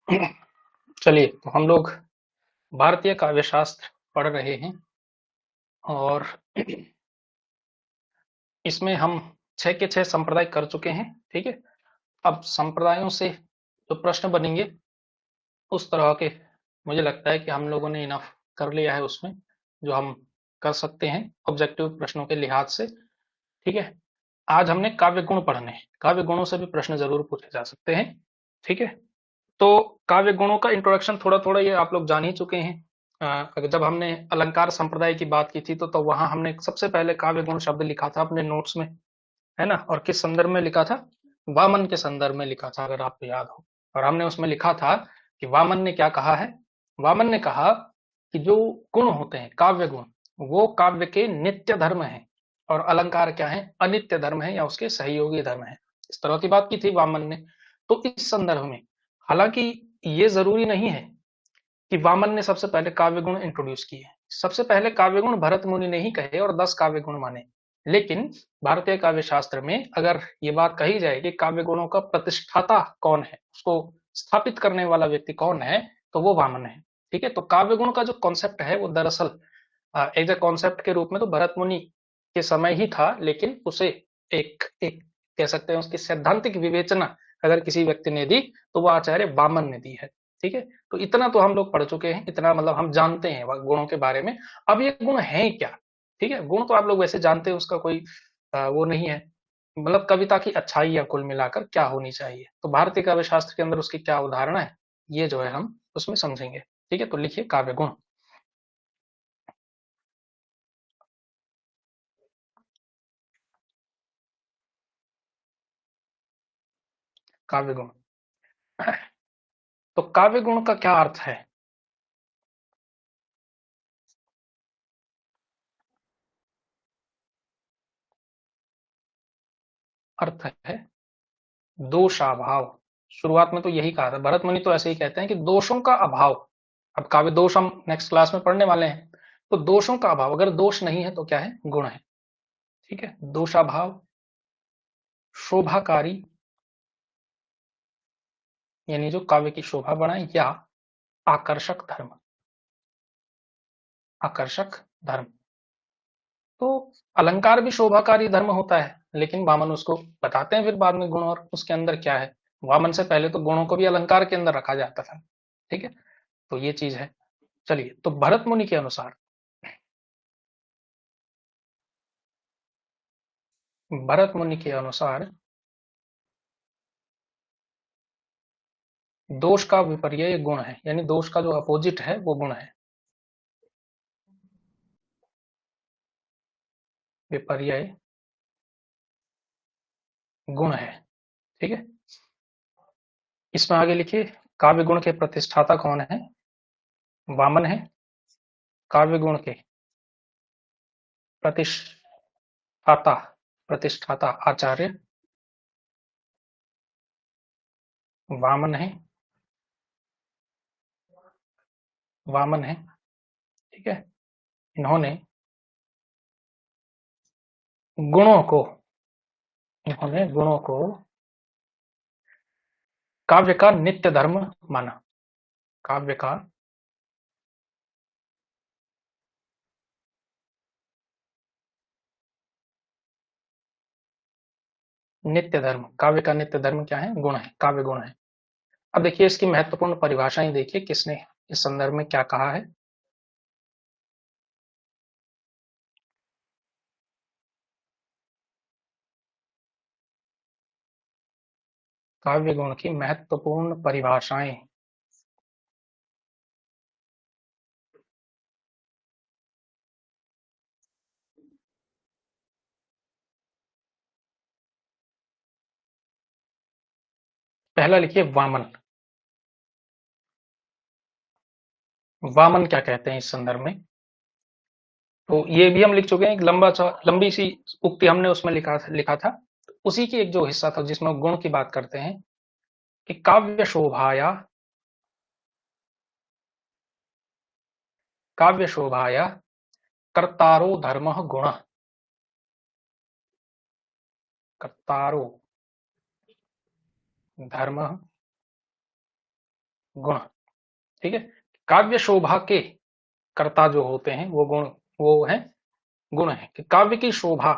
चलिए, तो हम लोग भारतीय काव्य शास्त्र पढ़ रहे हैं और इसमें हम 6 के 6 संप्रदाय कर चुके हैं। ठीक है। अब संप्रदायों से जो प्रश्न बनेंगे उस तरह के मुझे लगता है कि हम लोगों ने इनफ कर लिया है उसमें, जो हम कर सकते हैं ऑब्जेक्टिव प्रश्नों के लिहाज से। ठीक है। आज हमने काव्य गुण पढ़ने हैं, काव्य गुणों से भी प्रश्न जरूर पूछे जा सकते हैं। ठीक है। तो काव्य गुणों का इंट्रोडक्शन थोड़ा थोड़ा ये आप लोग जान ही चुके हैं। जब हमने अलंकार संप्रदाय की बात की थी तो वहां हमने सबसे पहले काव्य गुण शब्द लिखा था अपने नोट्स में, है ना। और किस संदर्भ में लिखा था? वामन के संदर्भ में लिखा था, अगर आपको याद हो। और हमने उसमें लिखा था कि वामन ने क्या कहा है। वामन ने कहा कि जो गुण होते हैं काव्य गुण, वो काव्य के नित्य धर्म है और अलंकार क्या है, अनित्य धर्म है या उसके सहयोगी धर्म है। इस तरह की बात की थी वामन ने। तो इस संदर्भ में, हालांकि ये जरूरी नहीं है कि वामन ने सबसे पहले काव्य गुण इंट्रोड्यूस किए। सबसे पहले काव्य गुण भरत मुनि ने ही कहे और 10 काव्य गुण माने। लेकिन भारतीय काव्य शास्त्र में अगर ये बात कही जाए कि काव्य गुणों का प्रतिष्ठाता कौन है, उसको स्थापित करने वाला व्यक्ति कौन है, तो वो वामन है। ठीक है। तो काव्य गुण का जो कॉन्सेप्ट है वो दरअसल एज ए कॉन्सेप्ट के रूप में तो भरत मुनि के समय ही था, लेकिन उसे एक एक कह सकते हैं उसकी सैद्धांतिक विवेचना अगर किसी व्यक्ति ने दी तो वो आचार्य वामन ने दी है। ठीक है। तो इतना तो हम लोग पढ़ चुके हैं, इतना मतलब हम जानते हैं गुणों के बारे में। अब ये गुण है क्या? ठीक है। गुण तो आप लोग वैसे जानते हैं, उसका कोई वो नहीं है। मतलब कविता की अच्छाई या कुल मिलाकर क्या होनी चाहिए, तो भारतीय काव्य शास्त्र के अंदर उसकी क्या उदाहरण है, ये जो है हम उसमें समझेंगे। ठीक है। तो लिखिए काव्य गुण। काव्य गुण। तो काव्य गुण का क्या अर्थ है? अर्थ है दोषाभाव। शुरुआत में तो यही कहा था, भरत मुनि तो ऐसे ही कहते हैं कि दोषों का अभाव। अब काव्य दोष हम नेक्स्ट क्लास में पढ़ने वाले हैं। तो दोषों का अभाव, अगर दोष नहीं है तो क्या है, गुण है। ठीक है। दोषाभाव, शोभाकारी, यानी जो काव्य की शोभा बढ़ाए, या आकर्षक धर्म। आकर्षक धर्म। तो अलंकार भी शोभाकारी धर्म होता है, लेकिन वामन उसको बताते हैं फिर बाद में गुण और उसके अंदर क्या है। वामन से पहले तो गुणों को भी अलंकार के अंदर रखा जाता था। ठीक है। तो ये चीज है। चलिए, तो भरत मुनि के अनुसार, भरत मुनि के अनुसार दोष का विपर्यय गुण है, यानी दोष का जो अपोजिट है वो गुण है। विपर्यय गुण है। ठीक है। इसमें आगे लिखिए, काव्य गुण के प्रतिष्ठाता कौन है? वामन है। काव्य गुण के प्रतिष्ठाता, प्रतिष्ठाता आचार्य वामन है। वामन है। ठीक है। इन्होंने गुणों को, इन्होंने गुणों को काव्य का नित्य धर्म माना। काव्य का नित्य धर्म, काव्य का नित्य धर्म क्या है, गुण है, काव्य गुण है। अब देखिए इसकी महत्वपूर्ण परिभाषाएं देखिए किसने इस संदर्भ में क्या कहा है। काव्य गुण की महत्वपूर्ण परिभाषाएं। पहला लिखिए वामन। वामन क्या कहते हैं इस संदर्भ में? तो ये भी हम लिख चुके हैं, एक लंबी सी उक्ति हमने उसमें लिखा था। उसी की एक जो हिस्सा था जिसमें गुण की बात करते हैं कि काव्य शोभाया, काव्य शोभाया कर्तारो धर्म गुण। कर्तारो धर्म गुण, ठीक है। काव्य शोभा के कर्ता जो होते हैं वो गुण, वो है गुण है कि काव्य की शोभा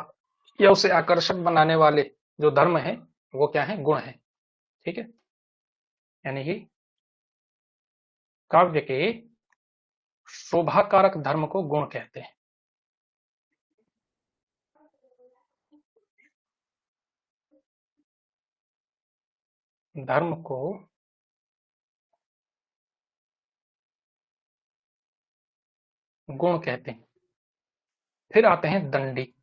या उसे आकर्षक बनाने वाले जो धर्म है वो क्या है, गुण है, ठीक है। यानी कि काव्य के शोभाकारक धर्म को गुण कहते हैं। धर्म को गुण कहते हैं। फिर आते हैं दंडी।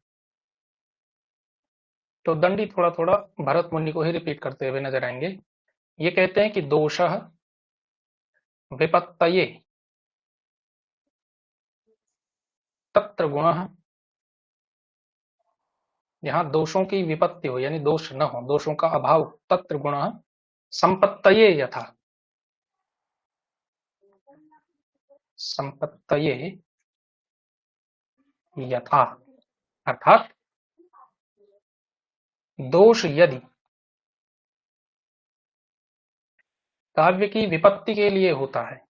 तो दंडी थोड़ा थोड़ा भरत मुनि को ही रिपीट करते हुए नजर आएंगे। ये कहते हैं कि दोषः विपत्तये तत्र गुणः, यहाँ दोषों की विपत्ति हो यानी दोष न हो, दोषों का अभाव, तत्र गुणः संपत्तये यथा, संपत्तये यथा, अर्थात दोष यदि काव्य की विपत्ति के लिए होता है,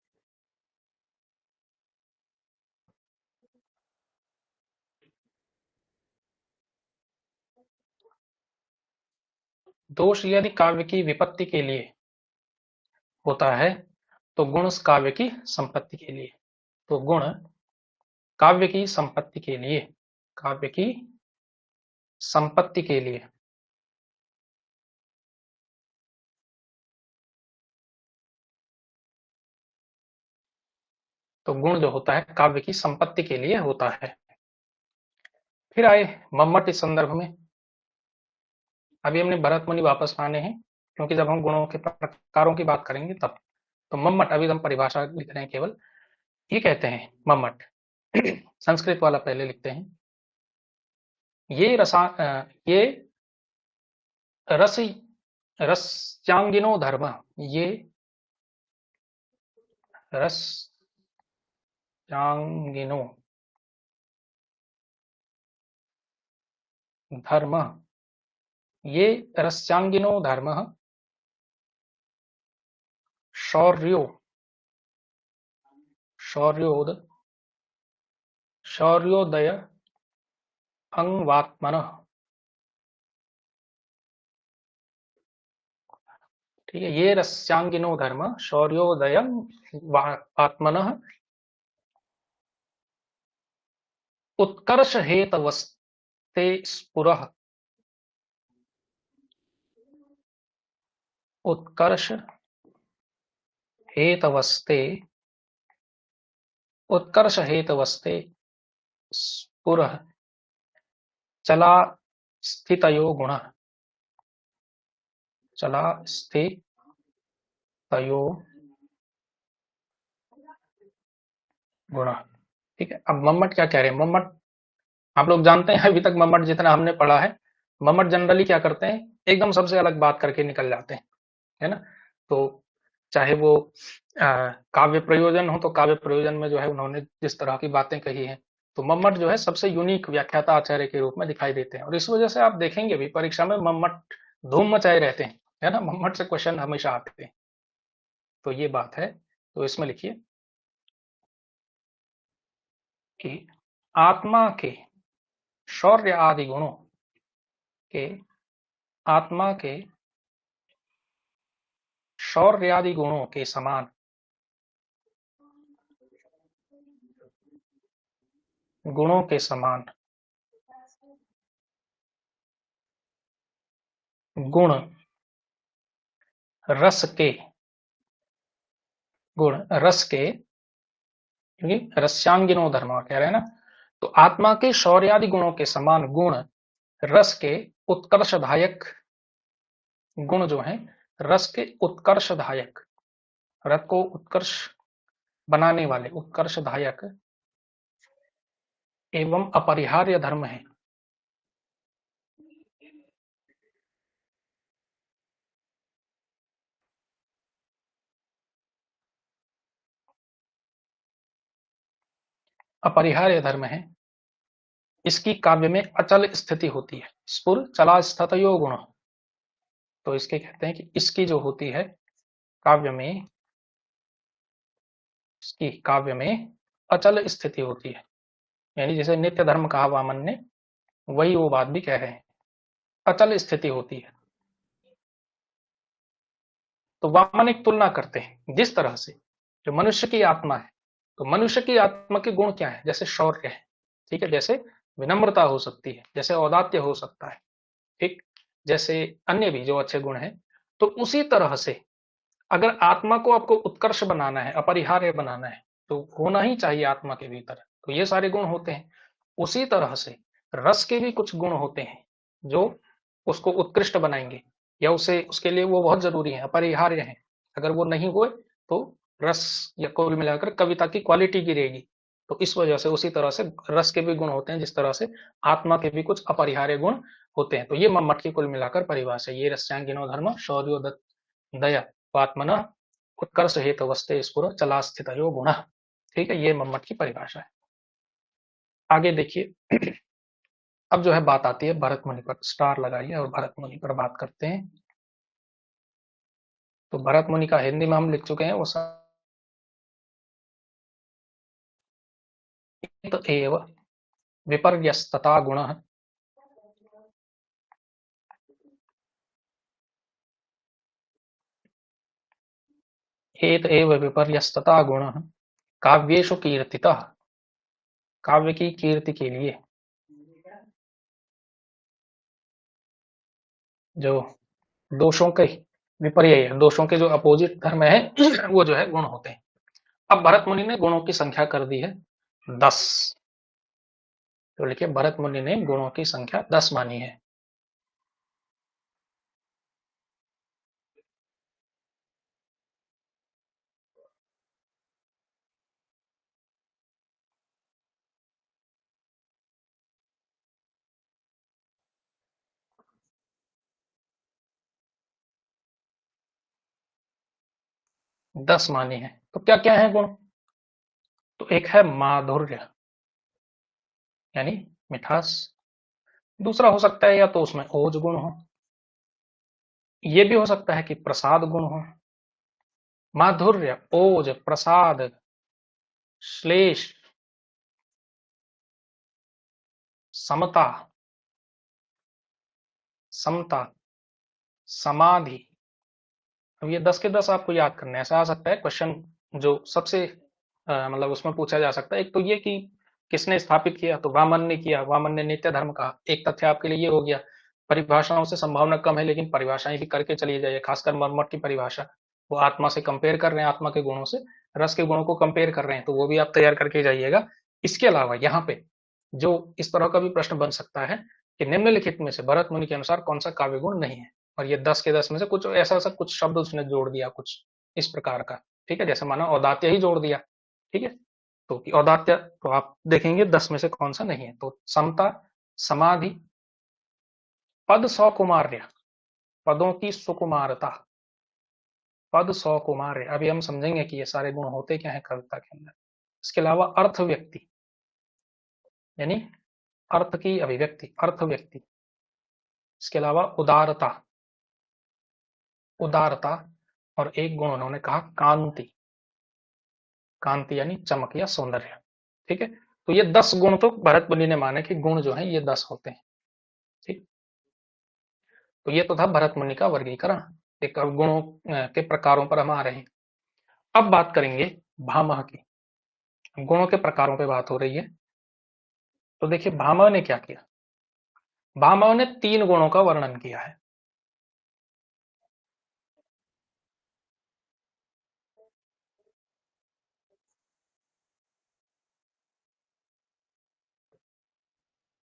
दोष यदि काव्य की विपत्ति के लिए होता है तो गुण काव्य की संपत्ति के लिए, तो गुण काव्य की संपत्ति के लिए, काव्य की संपत्ति के लिए, तो गुण जो होता है काव्य की संपत्ति के लिए होता है। फिर आए मम्मट इस संदर्भ में। अभी हमने भरत मुनि वापस लाने हैं क्योंकि जब हम गुणों के प्रकारों की बात करेंगे तब। तो मम्मट, अभी हम परिभाषा लिख रहे हैं केवल। ये कहते हैं मम्मट संस्कृत वाला पहले लिखते हैं। ये रस रस्यांगिनो धर्म, ये रस्यांगिनो धर्म, ये रस्यांगिनो धर्म शौर्यो शौर्योद शौर्योदय अंगवात्मन, ठीक है। ये रस्यांगिनो धर्म शौर्योदय आत्मन उत्कर्ष हेतवस्ते स्पुरः, उत्कर्ष हेतवस्ते, उत्कर्ष हेतवस्ते स्पुरः चला स्थितयो गुणः, चला स्थितयो गुणः, ठीक है। अब मम्मट क्या कह रहे हैं। मम्मट आप लोग जानते हैं, अभी तक मम्मट जितना हमने पढ़ा है, मम्मट जनरली क्या करते हैं, एकदम सबसे अलग बात करके निकल जाते हैं, है ना। तो चाहे वो काव्य प्रयोजन हो तो काव्य प्रयोजन में जो है उन्होंने जिस तरह की बातें कही हैं, तो मम्मट जो है सबसे यूनिक व्याख्याता आचार्य के रूप में दिखाई देते हैं। और इस वजह से आप देखेंगे भी परीक्षा में मम्मट धूम मचाए रहते हैं, है ना। मम्मट से क्वेश्चन हमेशा आते हैं, तो ये बात है। तो इसमें लिखिए कि आत्मा के शौर्य आदि गुणों के, आत्मा के शौर्य आदि गुणों के समान, गुणों के समान गुण रस के, गुण रस के, क्योंकि रस्यांगिनो धर्म कह रहे हैं ना, तो आत्मा के शौर्यादि गुणों के समान गुण रस के उत्कर्षदायक, गुण जो हैं रस के उत्कर्षदायक, रस को उत्कर्ष बनाने वाले, उत्कर्षदायक एवं अपरिहार्य धर्म है। अपरिहार्य धर्म है, इसकी काव्य में अचल स्थिति होती है। स्फुर चला स्थितयो गुण, तो इसके कहते हैं कि इसकी जो होती है काव्य में की काव्य में अचल स्थिति होती है। यानी जैसे नित्य धर्म कहा वामन ने, वही वो बात भी कह रहे हैं, अचल स्थिति होती है। तो वामन एक तुलना करते हैं जिस तरह से जो मनुष्य की आत्मा है, तो मनुष्य की आत्मा के गुण क्या है, जैसे शौर्य है, ठीक है, जैसे विनम्रता हो सकती है, जैसे औदात्य हो सकता है, ठीक, जैसे अन्य भी जो अच्छे गुण हैं। तो उसी तरह से अगर आत्मा को आपको उत्कर्ष बनाना है, अपरिहार्य बनाना है, तो होना ही चाहिए आत्मा के भीतर, तो ये सारे गुण होते हैं। उसी तरह से रस के भी कुछ गुण होते हैं जो उसको उत्कृष्ट बनाएंगे, या उसे उसके लिए वो बहुत जरूरी है, अपरिहार्य है। अगर वो नहीं हुए तो रस या कुल मिलाकर कविता की क्वालिटी गिरेगी। तो इस वजह से उसी तरह से रस के भी गुण होते हैं, जिस तरह से आत्मा के भी कुछ अपरिहार्य गुण होते हैं। तो ये मम्मट की कुल मिलाकर परिभाषा है। ये रस्यांगिनो धर्म शौर्यो दया आत्मन उत्कर्ष हेतवस्ते स्फुर चला स्थितयो गुण। ठीक है, ये मम्मट की परिभाषा है। आगे देखिए, अब जो है बात आती है भरत मुनि पर। स्टार लगाइए और भरत मुनि पर बात करते हैं। तो भरत मुनि का हिंदी में हम लिख चुके हैं वो संत एव विपर्यस्तता गुण। हेत एव विपर्यस्तता गुण काव्येषु कीर्तितः। काव्य की कीर्ति के लिए जो दोषों के विपर्य है, दोषों के जो अपोजिट धर्म है वो जो है गुण होते हैं। अब भरत मुनि ने गुणों की संख्या कर दी है 10। तो लिखिए भरत मुनि ने गुणों की संख्या 10 मानी है। दस मानी है। तो क्या क्या है गुण? तो एक है माधुर्य, यानी मिठास। दूसरा हो सकता है या तो उसमें ओज गुण हो, ये भी हो सकता है कि प्रसाद गुण हो। माधुर्य, ओज, प्रसाद, श्लेष, समता, समता, समाधि। अब ये 10 के 10 आपको याद करने हैं। ऐसा आ सकता है क्वेश्चन जो सबसे मतलब उसमें पूछा जा सकता है। एक तो ये कि किसने स्थापित किया, तो वामन ने किया, वामन ने नित्य धर्म कहा। एक तथ्य आपके लिए ये हो गया। परिभाषाओं से संभावना कम है, लेकिन परिभाषाएं भी करके चली जाइए, खासकर मरमट की परिभाषा। वो आत्मा से कंपेयर कर रहे हैं, आत्मा के गुणों से रस के गुणों को कंपेयर कर रहे हैं, तो वो भी आप तैयार करके जाइएगा। इसके अलावा यहाँ पे जो इस तरह का भी प्रश्न बन सकता है कि निम्नलिखित में से भरत मुनि के अनुसार कौन सा काव्य गुण नहीं है, और ये 10 के 10 में से कुछ ऐसा ऐसा कुछ शब्द उसने जोड़ दिया, कुछ इस प्रकार का। ठीक है, जैसे माना औदात्य ही जोड़ दिया। ठीक है, तो कि औदात्य तो आप देखेंगे 10 में से कौन सा नहीं है। तो समता, समाधि, पद सौकुमार्य, पदों की सुकुमारता, पद सौकुमार्य। अभी हम समझेंगे कि ये सारे गुण होते क्या है कविता के अंदर। इसके अलावा अर्थ व्यक्ति, यानी अर्थ की अभिव्यक्ति, अर्थ व्यक्ति। इसके अलावा उदारता, उदारता, और एक गुण उन्होंने कहा कांति, कांति यानी चमक या सौंदर्य। ठीक है, तो ये 10 गुण तो भरत मुनि ने माने कि गुण जो है ये 10 होते हैं। ठीक, तो ये तो था भरत मुनि का वर्गीकरण। एक अब गुणों के प्रकारों पर हम आ रहे हैं। अब बात करेंगे भामह की। गुणों के प्रकारों पे बात हो रही है। तो देखिए भामह ने क्या किया। भामह ने 3 गुणों का वर्णन किया है।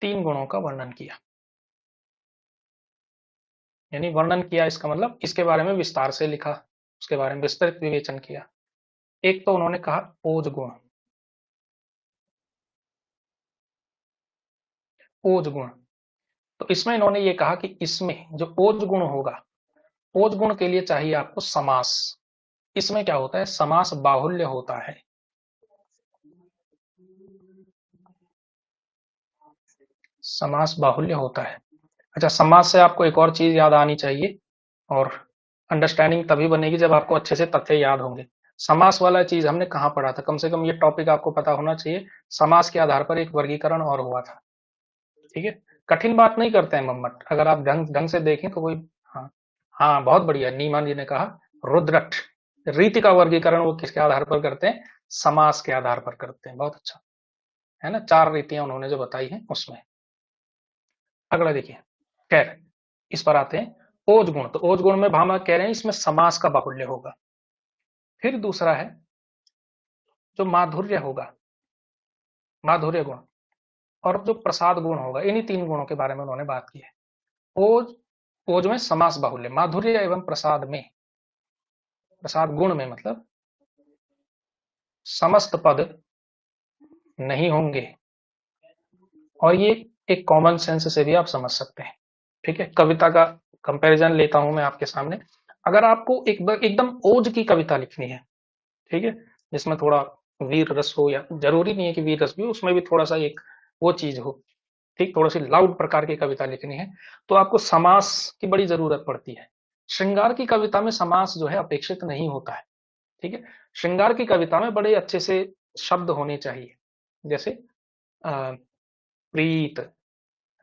तीन गुणों का वर्णन किया, यानी वर्णन किया इसका मतलब इसके बारे में विस्तार से लिखा, उसके बारे में विस्तृत विवेचन किया। एक तो उन्होंने कहा ओज गुण, ओज गुण। तो इसमें इन्होंने ये कहा कि इसमें जो ओज गुण होगा, ओज गुण के लिए चाहिए आपको समास। इसमें क्या होता है, समास बाहुल्य होता है। समास बाहुल्य होता है। अच्छा, समास से आपको एक और चीज याद आनी चाहिए, और अंडरस्टैंडिंग तभी बनेगी जब आपको अच्छे से तथ्य याद होंगे। समास वाला चीज हमने कहाँ पढ़ा था? कम से कम ये टॉपिक आपको पता होना चाहिए। समास के आधार पर एक वर्गीकरण और हुआ था। ठीक है, कठिन बात नहीं करते हैं मम्मट, अगर आप ढंग ढंग से देखें तो कोई। हाँ, हाँ बहुत बढ़िया, नीमान जी ने कहा रुद्रट। रीति का वर्गीकरण वो किसके आधार पर करते हैं? समास के आधार पर करते हैं। बहुत अच्छा है ना, चार रीतियां उन्होंने जो बताई हैं उसमें। अगला देखिए, खैर इस पर आते हैं। ओज गुण, तो ओज गुण में भामा कह रहे हैं इसमें समास का बाहुल्य होगा। फिर दूसरा है जो माधुर्य होगा, माधुर्य गुण, और जो प्रसाद गुण होगा, इन्हीं तीन गुणों के बारे में उन्होंने बात की है। ओज, ओज में समास बाहुल्य, माधुर्य एवं प्रसाद में, प्रसाद गुण में मतलब समस्त पद नहीं होंगे। और ये एक कॉमन सेंस से भी आप समझ सकते हैं। ठीक है, कविता का कंपैरिजन लेता हूं मैं आपके सामने। अगर आपको एकदम ओज की कविता लिखनी है, ठीक है, जिसमें थोड़ा वीर रस हो, या जरूरी नहीं है कि वीर रस भी हो, उसमें भी थोड़ा सा एक वो चीज हो, ठीक, थोड़ी सी लाउड प्रकार की कविता लिखनी है, तो आपको समास की बड़ी जरूरत पड़ती है। श्रृंगार की कविता में समास जो है अपेक्षित नहीं होता है। ठीक है, श्रृंगार की कविता में बड़े अच्छे से शब्द होने चाहिए, जैसे प्रीत,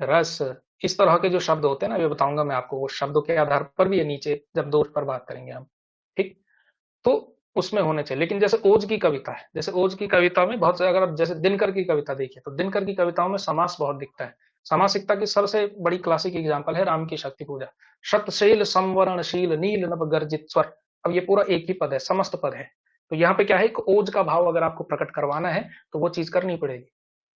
रस, इस तरह के जो शब्द होते हैं ना, ये बताऊंगा मैं आपको, वो शब्दों के आधार पर भी है नीचे जब दोष पर बात करेंगे हम। ठीक, तो उसमें होने चाहिए। लेकिन जैसे ओज की कविता है, जैसे ओज की कविता में बहुत से, अगर आप जैसे दिनकर की कविता देखिए, तो दिनकर की कविताओं में समास बहुत दिखता है। समासिकता की सबसे बड़ी क्लासिक एग्जांपल है राम की शक्ति पूजा। शतशैल संवरणशील नील नभ गर्जित स्वर। अब ये पूरा एक ही पद है, समस्त पद है। तो यहाँ पे क्या है, एक ओज का भाव अगर आपको प्रकट करवाना है तो वो चीज करनी पड़ेगी,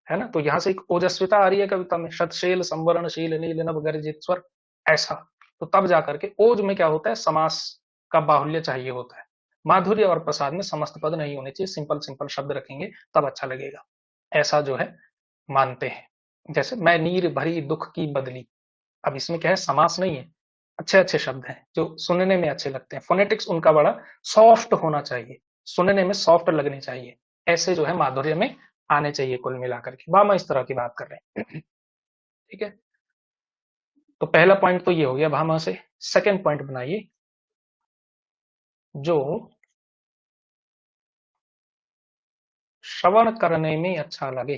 है ना। तो यहाँ से एक ओजस्विता आ रही है कविता में, शतशैल संवरणशील नील नभ गर्जित स्वर, ऐसा। तो तब जाकर के ओज में क्या होता है, समास का बाहुल्य चाहिए होता है। माधुर्य और प्रसाद में समस्त पद नहीं होने चाहिए, सिंपल सिंपल शब्द रखेंगे तब अच्छा लगेगा, ऐसा जो है मानते हैं। जैसे मैं नीर भरी दुख की बदली, अब इसमें क्या है, समास नहीं है, अच्छे अच्छे शब्द हैं जो सुनने में अच्छे लगते हैं, फोनेटिक्स उनका बड़ा सॉफ्ट होना चाहिए, सुनने में सॉफ्ट लगने चाहिए, ऐसे जो है माधुर्य में आने चाहिए कुल मिलाकर के। वाह, इस तरह की बात कर रहे हैं। ठीक है, तो पहला पॉइंट तो ये हो गया भामा से। सेकंड पॉइंट बनाइए, जो श्रवण करने में अच्छा लगे,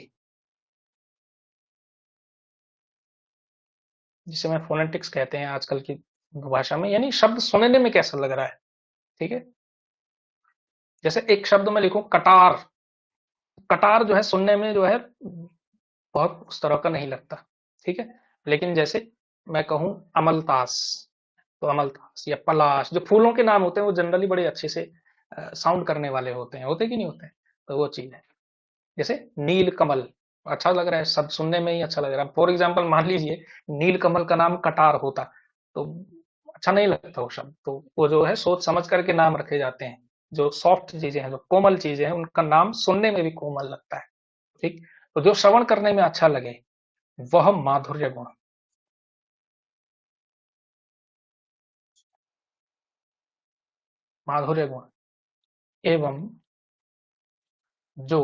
जिसे मैं फोनेटिक्स कहते हैं आजकल की भाषा में, यानी शब्द सुनने में कैसा लग रहा है। ठीक है, जैसे एक शब्द में लिखूं कटार, कटार जो है सुनने में जो है बहुत उस तरह का नहीं लगता। ठीक है, लेकिन जैसे मैं कहूं अमलतास, तो अमलतास या पलाश, जो फूलों के नाम होते हैं वो जनरली बड़े अच्छे से साउंड करने वाले होते हैं, होते कि नहीं होते, तो वो चीज है। जैसे नील कमल, अच्छा लग रहा है, शब्द सुनने में ही अच्छा लग रहा है। फॉर एग्जाम्पल मान लीजिए नील कमल का नाम कटार होता, तो अच्छा नहीं लगता वो शब्द। तो वो जो है सोच समझ करके नाम रखे जाते हैं, जो सॉफ्ट चीजें हैं, जो कोमल चीजें हैं, उनका नाम सुनने में भी कोमल लगता है। ठीक, तो जो श्रवण करने में अच्छा लगे वह माधुर्य गुण, माधुर्य गुण एवं जो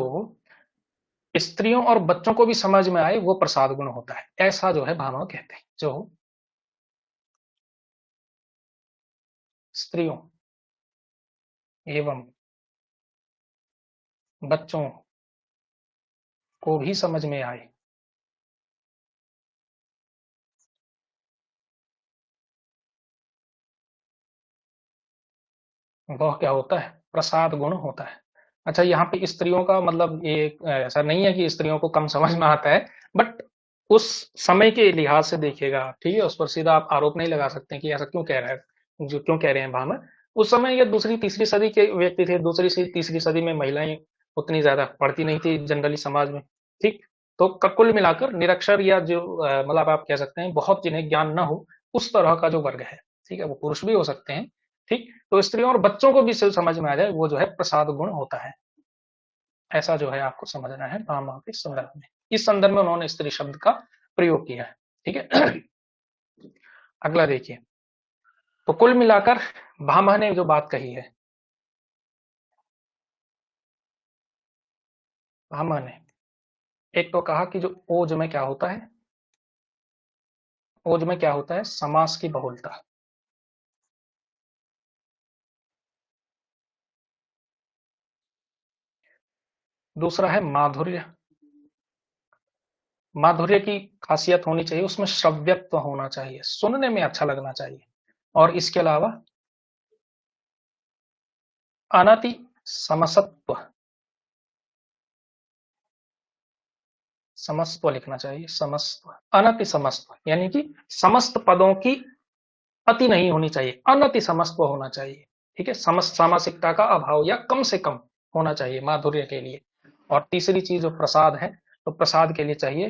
स्त्रियों और बच्चों को भी समझ में आए वो प्रसाद गुण होता है, ऐसा जो है भामा कहते हैं। जो स्त्रियों एवं बच्चों को भी समझ में आए वह क्या होता है, प्रसाद गुण होता है। अच्छा, यहाँ पे स्त्रियों का मतलब ये ऐसा नहीं है कि स्त्रियों को कम समझ में आता है, बट उस समय के लिहाज से देखिएगा, ठीक है, उस पर सीधा आप आरोप नहीं लगा सकते कि ऐसा क्यों कह रहा है, जो क्यों कह रहे हैं भामा। उस समय ये दूसरी तीसरी सदी के व्यक्ति थे, दूसरी से तीसरी सदी में महिलाएं उतनी ज्यादा पढ़ती नहीं थी जनरली समाज में। ठीक, तो कुल मिलाकर निरक्षर या जो मतलब आप कह सकते हैं बहुत जिन्हें ज्ञान न हो, उस तरह का जो वर्ग है, ठीक है, वो पुरुष भी हो सकते हैं। ठीक, तो स्त्रियों और बच्चों को भी सिर्फ समझ में आ जाए वो जो है प्रसाद गुण होता है, ऐसा जो है आपको समझना है भामा के संदर्भ में। इस संदर्भ में उन्होंने स्त्री शब्द का प्रयोग किया है। ठीक है, अगला देखिए, तो कुल मिलाकर भामा ने जो बात कही है, भामा ने एक तो कहा कि जो ओज में क्या होता है, ओज में क्या होता है, समास की बहुलता। दूसरा है माधुर्य। माधुर्य की खासियत होनी चाहिए, उसमें श्रव्यत्व होना चाहिए, सुनने में अच्छा लगना चाहिए। और इसके अलावा अनति समसत्व, समस्त्व लिखना चाहिए, समस्त्व, अनति समस्त्व, यानी कि समस्त पदों की अति नहीं होनी चाहिए, अनति समस्त्व होना चाहिए। ठीक है, समस्त सामासिकता का अभाव या कम से कम होना चाहिए माधुर्य के लिए। और तीसरी चीज जो प्रसाद है, तो प्रसाद के लिए चाहिए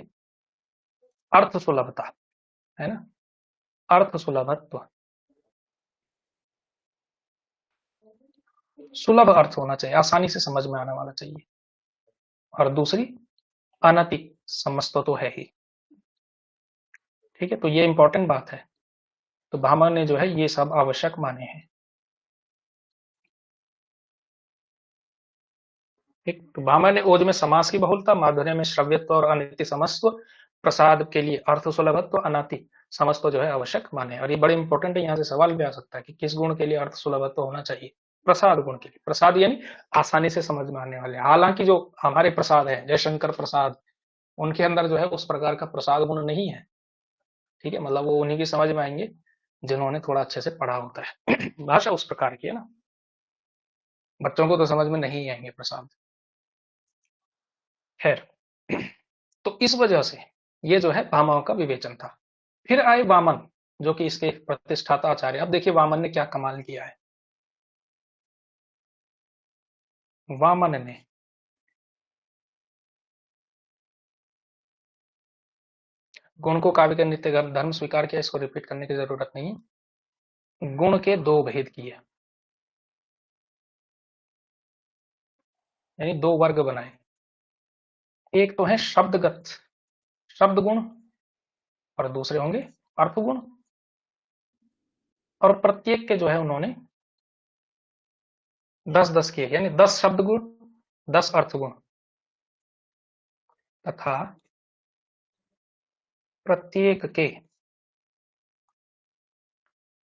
अर्थ सुलभता, है ना, अर्थ सुलभत्व, सुलभ अर्थ होना चाहिए, आसानी से समझ में आने वाला चाहिए। और दूसरी अनति समस्त तो है ही। ठीक है, तो ये इंपॉर्टेंट बात है। तो भामह ने जो है ये सब आवश्यक माने हैं। ठीक, तो भामह ने ओज में समास की बहुलता, माधुर्य में श्रव्यत्व और अनिति समस्त्व, प्रसाद के लिए अर्थ सुलभत्व, अनाति समस्त्व जो है आवश्यक माने। और ये बड़े इंपॉर्टेंट है, यहाँ से सवाल भी आ सकता है कि किस गुण के लिए अर्थ सुलभत्व होना चाहिए। प्रसाद गुण के लिए, प्रसाद यानी आसानी से समझ में आने वाले। हालांकि जो हमारे प्रसाद है, जयशंकर प्रसाद, उनके अंदर जो है उस प्रकार का प्रसाद गुण नहीं है। ठीक है, मतलब वो उन्हीं की समझ में आएंगे जिन्होंने थोड़ा अच्छे से पढ़ा होता है। भाषा उस प्रकार की है ना, बच्चों को तो समझ में नहीं आएंगे प्रसाद। खैर, तो इस वजह से ये जो है भामाओं का विवेचन था। फिर आए वामन, जो कि इसके प्रतिष्ठाता आचार्य। अब देखिए वामन ने क्या कमाल किया है। वामन ने गुण को काव्य का नित्य धर्म स्वीकार किया, इसको रिपीट करने की जरूरत नहीं है। गुण के दो भेद किए, यानी दो वर्ग बनाए। एक तो है शब्दगत, शब्द गुण, और दूसरे होंगे अर्थ गुण। और प्रत्येक के जो है उन्होंने 10-10 किए, यानी 10 शब्द गुण, 10 अर्थ गुण, तथा प्रत्येक के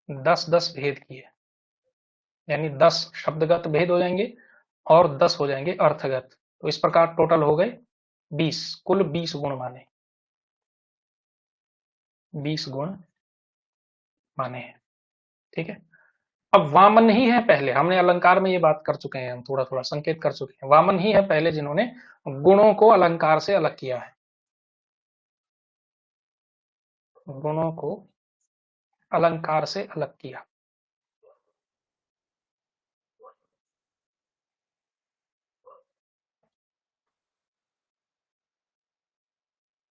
10-10 भेद किए, यानी 10 शब्दगत भेद हो जाएंगे और 10 हो जाएंगे अर्थगत। तो इस प्रकार टोटल हो गए 20, कुल 20 गुण माने, 20 गुण माने हैं। ठीक है, अब वामन ही है पहले, हमने अलंकार में ये बात कर चुके हैं, हम थोड़ा थोड़ा संकेत कर चुके हैं, वामन ही है पहले जिन्होंने गुणों को अलंकार से अलग किया है, गुणों को अलंकार से अलग किया।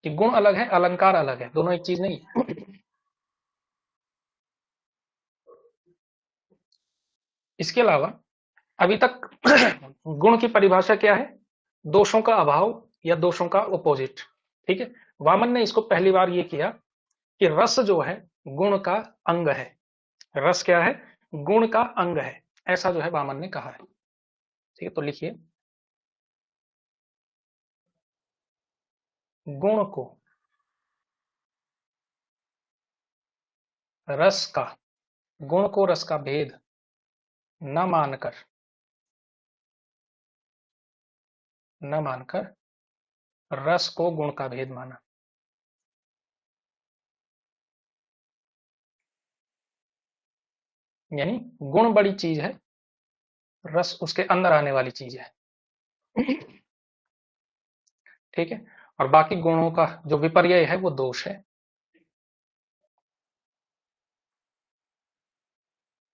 कि गुण अलग है, अलंकार अलग है, दोनों एक चीज नहीं है। इसके अलावा अभी तक गुण की परिभाषा क्या है, दोषों का अभाव या दोषों का अपोजिट। ठीक है, वामन ने इसको पहली बार ये किया कि रस जो है गुण का अंग है, रस क्या है, गुण का अंग है, ऐसा जो है वामन ने कहा है। ठीक है, तो लिखिए, गुण को रस का, गुण को रस का भेद न मानकर, न मानकर रस को गुण का भेद माना। यानी गुण बड़ी चीज है, रस उसके अंदर आने वाली चीज है। ठीक है, और बाकी गुणों का जो विपर्यय है वो दोष है।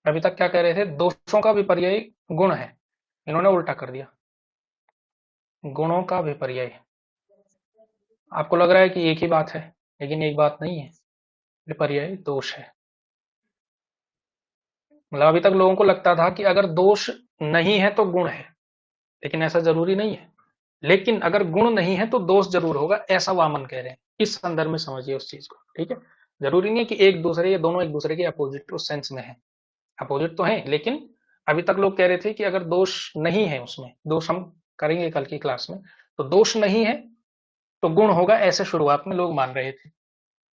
अभी तक क्या कह रहे थे, दोषों का विपर्यय गुण है, इन्होंने उल्टा कर दिया, गुणों का विपर्यय। आपको लग रहा है कि एक ही बात है, लेकिन एक बात नहीं है, विपर्यय दोष है। मतलब अभी तक लोगों को लगता था कि अगर दोष नहीं है तो गुण है, लेकिन ऐसा जरूरी नहीं है। लेकिन अगर गुण नहीं है तो दोष जरूर होगा, ऐसा वामन कह रहे हैं। इस संदर्भ में समझिए उस चीज को। ठीक है, जरूरी नहीं है कि एक दूसरे, ये दोनों एक दूसरे के अपोजिट उस सेंस में है, अपोजिट तो है, लेकिन अभी तक लोग कह रहे थे कि अगर दोष नहीं है उसमें, दोष हम करेंगे कल की क्लास में, तो दोष नहीं है तो गुण होगा, ऐसे शुरुआत में लोग मान रहे थे।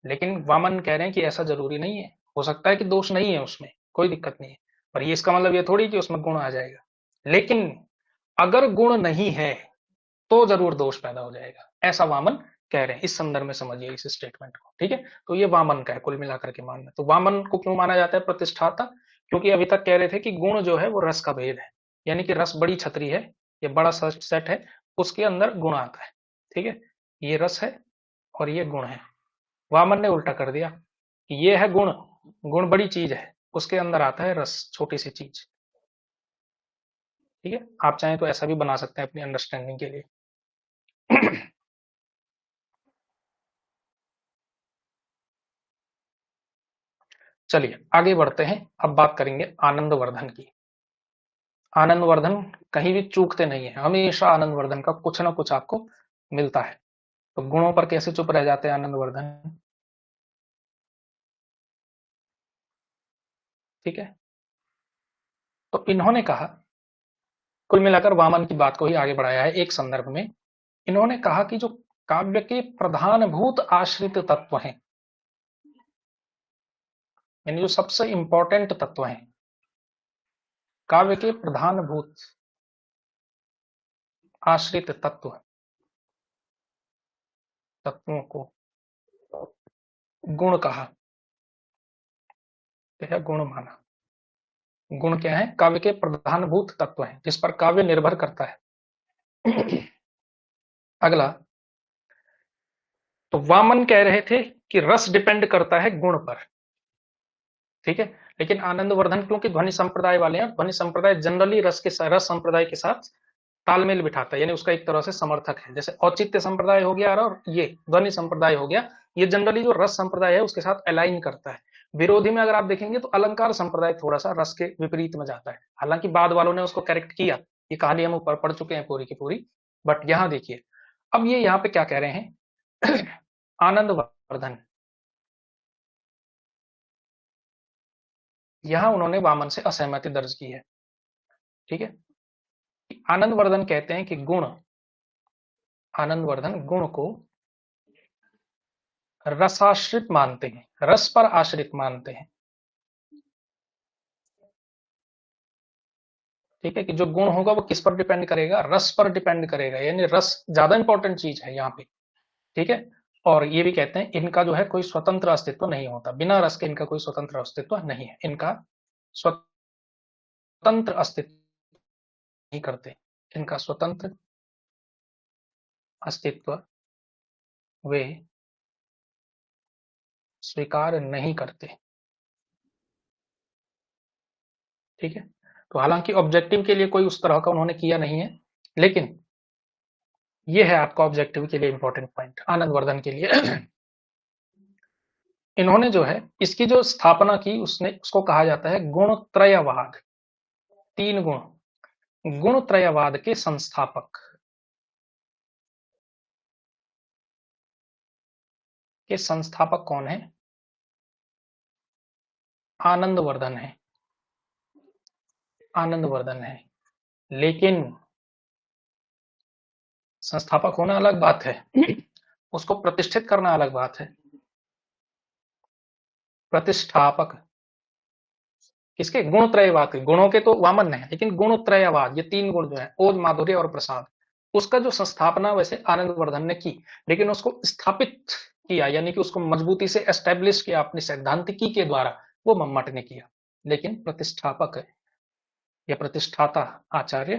लेकिन वामन कह रहे हैं कि ऐसा जरूरी नहीं है, हो सकता है कि दोष नहीं है उसमें, कोई दिक्कत नहीं है, पर ये इसका मतलब ये थोड़ी कि उसमें गुण आ जाएगा। लेकिन अगर गुण नहीं है तो जरूर दोष पैदा हो जाएगा, ऐसा वामन कह रहे हैं। इस संदर्भ में समझिए इस स्टेटमेंट को, ठीक है। तो ये वामन का है कुल मिलाकर के मानना। तो वामन को क्यों माना जाता है प्रतिष्ठाता? क्योंकि अभी तक कह रहे थे कि गुण जो है वो रस का भेद है, यानी कि रस बड़ी छतरी है, ये बड़ा सेट है, उसके अंदर गुण आता है, ठीक है। ये रस है और ये गुण है। वामन ने उल्टा कर दिया कि ये है गुण, गुण बड़ी चीज है, उसके अंदर आता है रस, छोटी सी चीज, ठीक है। आप चाहें तो ऐसा भी बना सकते हैं अपनी अंडरस्टैंडिंग के लिए। चलिए आगे बढ़ते हैं, अब बात करेंगे आनंदवर्धन की। आनंदवर्धन कहीं भी चूकते नहीं है, हमेशा आनंदवर्धन का कुछ ना कुछ आपको मिलता है। तो गुणों पर कैसे चुप रह जाते हैं आनंदवर्धन, ठीक है। तो इन्होंने कहा, कुल मिलाकर वामन की बात को ही आगे बढ़ाया है एक संदर्भ में। इन्होंने कहा कि जो काव्य के प्रधानभूत आश्रित तत्व हैं, यानी जो सबसे इंपॉर्टेंट तत्व हैं, काव्य के प्रधानभूत आश्रित तत्वों को गुण कहा, या गुण माना। गुण क्या है? काव्य के प्रधानभूत तत्व हैं जिस पर काव्य निर्भर करता है। अगला, तो वामन कह रहे थे कि रस डिपेंड करता है गुण पर, ठीक है। लेकिन आनंदवर्धन क्योंकि ध्वनि संप्रदाय वाले हैं, ध्वनि संप्रदाय जनरली रस संप्रदाय के साथ तालमेल बिठाता है, यानी उसका एक तरह से समर्थक है। जैसे औचित्य संप्रदाय हो गया और ये ध्वनि संप्रदाय हो गया, ये जनरली जो रस संप्रदाय है उसके साथ अलाइन करता है। विरोधी में अगर आप देखेंगे तो अलंकार संप्रदाय थोड़ा सा रस के विपरीत में जाता है, हालांकि बाद वालों ने उसको करेक्ट किया, ये कहानी हम ऊपर पढ़ चुके हैं पूरी की पूरी। बट यहाँ देखिए, अब ये यहाँ पे क्या कह रहे हैं, आनंदवर्धन, यहां उन्होंने वामन से असहमति दर्ज की है, ठीक है। आनंदवर्धन कहते हैं कि आनंदवर्धन गुण को रसाश्रित मानते हैं, रस पर आश्रित मानते हैं, ठीक है। कि जो गुण होगा वो किस पर डिपेंड करेगा? रस पर डिपेंड करेगा, यानी रस ज्यादा इंपॉर्टेंट चीज है यहाँ पे, ठीक है। और ये भी कहते हैं इनका जो है कोई स्वतंत्र अस्तित्व नहीं होता, बिना रस के इनका कोई स्वतंत्र अस्तित्व नहीं है, इनका स्वतंत्र अस्तित्व नहीं करते, इनका स्वतंत्र अस्तित्व वे स्वीकार नहीं करते, ठीक है। तो हालांकि ऑब्जेक्टिव के लिए कोई उस तरह का उन्होंने किया नहीं है, लेकिन ये है आपका ऑब्जेक्टिव के लिए इंपॉर्टेंट पॉइंट आनंदवर्धन के लिए। इन्होंने जो है इसकी जो स्थापना की, उसने उसको कहा जाता है गुणत्रयवाद, तीन गुणत्रयवाद के संस्थापक कौन है? आनंदवर्धन है, आनंदवर्धन है। लेकिन संस्थापक होना अलग बात है, उसको प्रतिष्ठित करना अलग बात है। प्रतिष्ठापक किसके? गुणत्रयवाद के। गुणों के तो वामन है, लेकिन गुणत्रयवाद, ये तीन गुण जो है, ओज, माधुर्य और प्रसाद, उसका जो संस्थापना वैसे आनंदवर्धन ने की, लेकिन उसको स्थापित किया, यानी कि उसको मजबूती से एस्टेब्लिश किया अपनी सैद्धांतिकी के द्वारा, वो मम्मट ने किया। लेकिन प्रतिष्ठापक या प्रतिष्ठाता आचार्य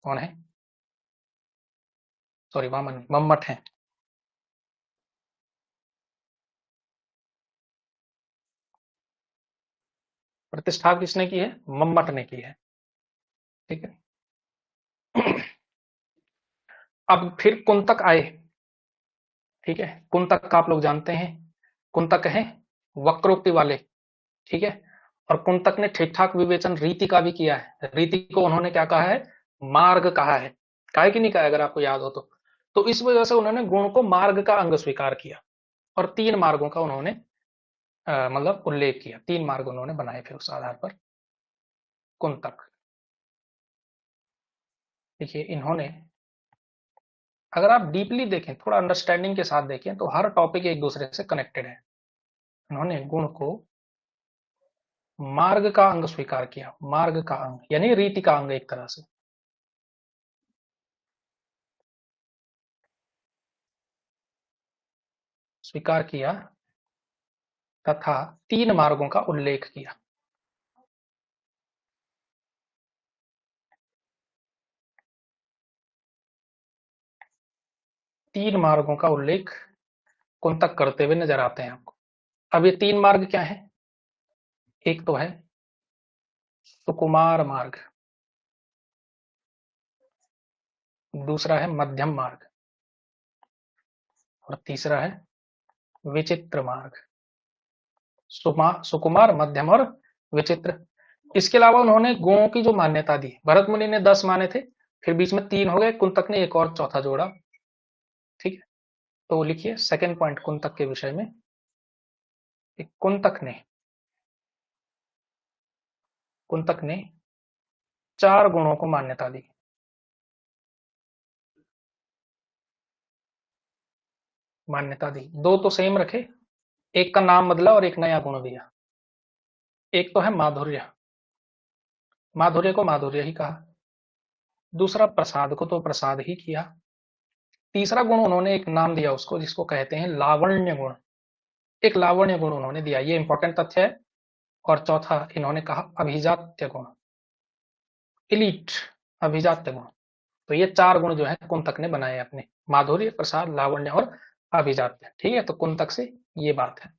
कौन है? सॉरी, वामन, मम्मट है। प्रतिष्ठा किसने की है? मम्मट ने की है, ठीक है। अब फिर कुंतक आए, ठीक है। कुंतक का आप लोग जानते हैं, कुंतक है वक्रोक्ति वाले, ठीक है। और कुंतक ने ठीक ठाक विवेचन रीति का भी किया है। रीति को उन्होंने क्या कहा है? मार्ग कहा है। काहे कि नहीं कहा, अगर आपको याद हो तो इस वजह से उन्होंने गुण को मार्ग का अंग स्वीकार किया, और तीन मार्गों का उन्होंने मतलब उल्लेख किया, तीन मार्ग उन्होंने बनाए फिर उस आधार पर। कुंतक, देखिए इन्होंने, अगर आप डीपली देखें, थोड़ा अंडरस्टैंडिंग के साथ देखें, तो हर टॉपिक एक दूसरे से कनेक्टेड है। उन्होंने गुण को मार्ग का अंग स्वीकार किया, मार्ग का अंग यानी रीति का अंग एक तरह से, स्वीकार किया तथा 3 मार्गों का उल्लेख किया। तीन मार्गों का उल्लेख कुंतक करते हुए नजर आते हैं आपको। अब ये 3 मार्ग क्या है? एक तो है सुकुमार मार्ग, दूसरा है मध्यम मार्ग और तीसरा है विचित्र मार्ग। सुकुमार, मध्यम और विचित्र। इसके अलावा उन्होंने गुणों की जो मान्यता दी, भरत मुनि ने 10 माने थे, फिर बीच में 3 हो गए, कुंतक ने एक और चौथा जोड़ा। ठीक है, तो लिखिए सेकंड पॉइंट कुंतक के विषय में। कुंतक ने 4 गुणों को मान्यता दी। दो तो सेम रखे, एक का नाम बदला और एक नया गुण दिया। एक तो है माधुर्य, माधुर्य को माधुर्य ही कहा। दूसरा प्रसाद को तो प्रसाद ही किया। तीसरा गुण उन्होंने एक नाम दिया उसको, जिसको कहते हैं लावण्य गुण। एक लावण्य गुण उन्होंने दिया, ये इंपॉर्टेंट तथ्य है। और चौथा इन्होंने कहा अभिजात्य गुण, इलीट, अभिजात्य गुण। तो ये 4 गुण जो है कुंतक ने बनाए अपने, माधुर्य, प्रसाद, लावण्य और अभिजात्य। ठीक है, तो कुंतक से ये बात है।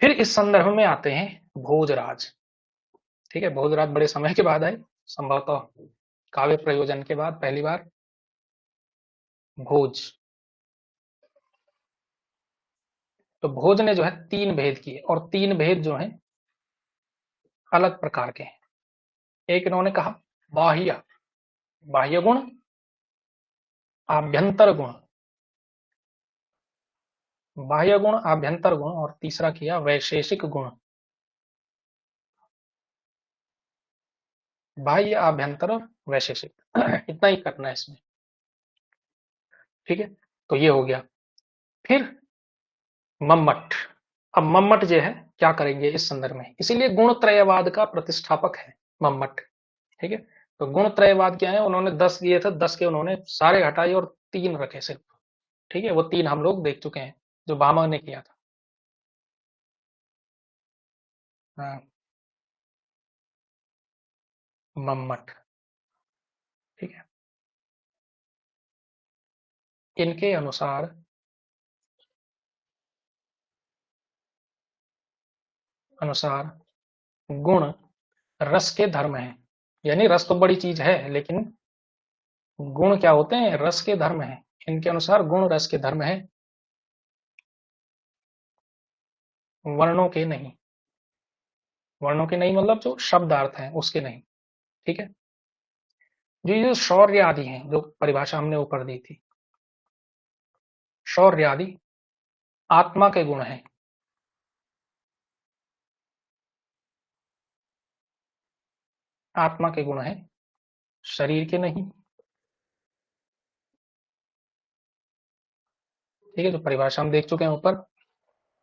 फिर इस संदर्भ में आते हैं भोजराज। ठीक है, भोजराज बड़े समय के बाद आए, संभवतः काव्य प्रयोजन के बाद पहली बार भोज। तो भोज ने जो है 3 भेद किए, और 3 भेद जो हैं अलग प्रकार के हैं। एक इन्होंने कहा बाह्य, बाह्य गुण, आभ्यंतर गुण, बाह्य गुण, आभ्यंतर गुण, और तीसरा किया वैशेषिक गुण। बाह्य, आभ्यंतर और वैशेषिक इतना ही करना है इसमें। ठीक है, तो ये हो गया। फिर मम्मट। अब मम्मट जो है क्या करेंगे इस संदर्भ में, इसीलिए गुणत्रयवाद का प्रतिष्ठापक है मम्मट। ठीक है, तो गुणत्रयवाद क्या है, उन्होंने 10 दिए थे, 10 के उन्होंने सारे हटाए और 3 रखे सिर्फ। ठीक है, वो 3 हम लोग देख चुके हैं जो भामह ने किया था। हाँ, मम्मट। ठीक है, इनके अनुसार अनुसार गुण रस के धर्म है। यानी रस तो बड़ी चीज है, लेकिन गुण क्या होते हैं, रस के धर्म है। इनके अनुसार गुण रस के धर्म है, वर्णों के नहीं। वर्णों के नहीं मतलब जो शब्दार्थ हैं उसके नहीं। ठीक है, जो ये शौर्य आदि हैं, जो परिभाषा हमने ऊपर दी थी, शौर्य आदि आत्मा के गुण हैं। आत्मा के गुण हैं, शरीर के नहीं। ठीक है, जो परिभाषा हम देख चुके हैं ऊपर।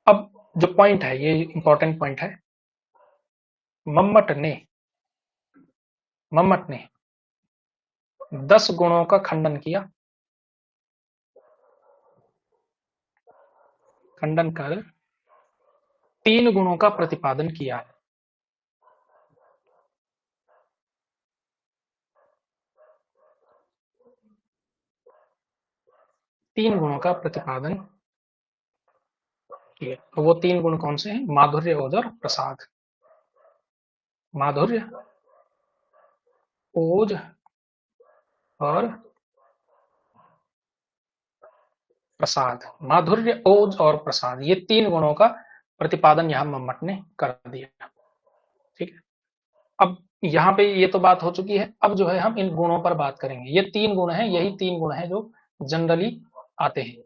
अब जो पॉइंट है, ये इंपॉर्टेंट पॉइंट है। मम्मट ने मम्मट ने 10 गुणों का खंडन किया। खंडन कर 3 गुणों का प्रतिपादन किया। 3 गुणों का प्रतिपादन किया। तो वो 3 गुण कौन से हैं? माधुर्य, ओज और प्रसाद। माधुर्य, ओज और प्रसाद। माधुर्य, ओज और प्रसाद, ये 3 गुणों का प्रतिपादन यहाँ मम्मट ने कर दिया। ठीक है, अब यहाँ पे ये तो बात हो चुकी है। अब जो है हम इन गुणों पर बात करेंगे। ये 3 गुण हैं, यही 3 गुण हैं जो जनरली आते हैं।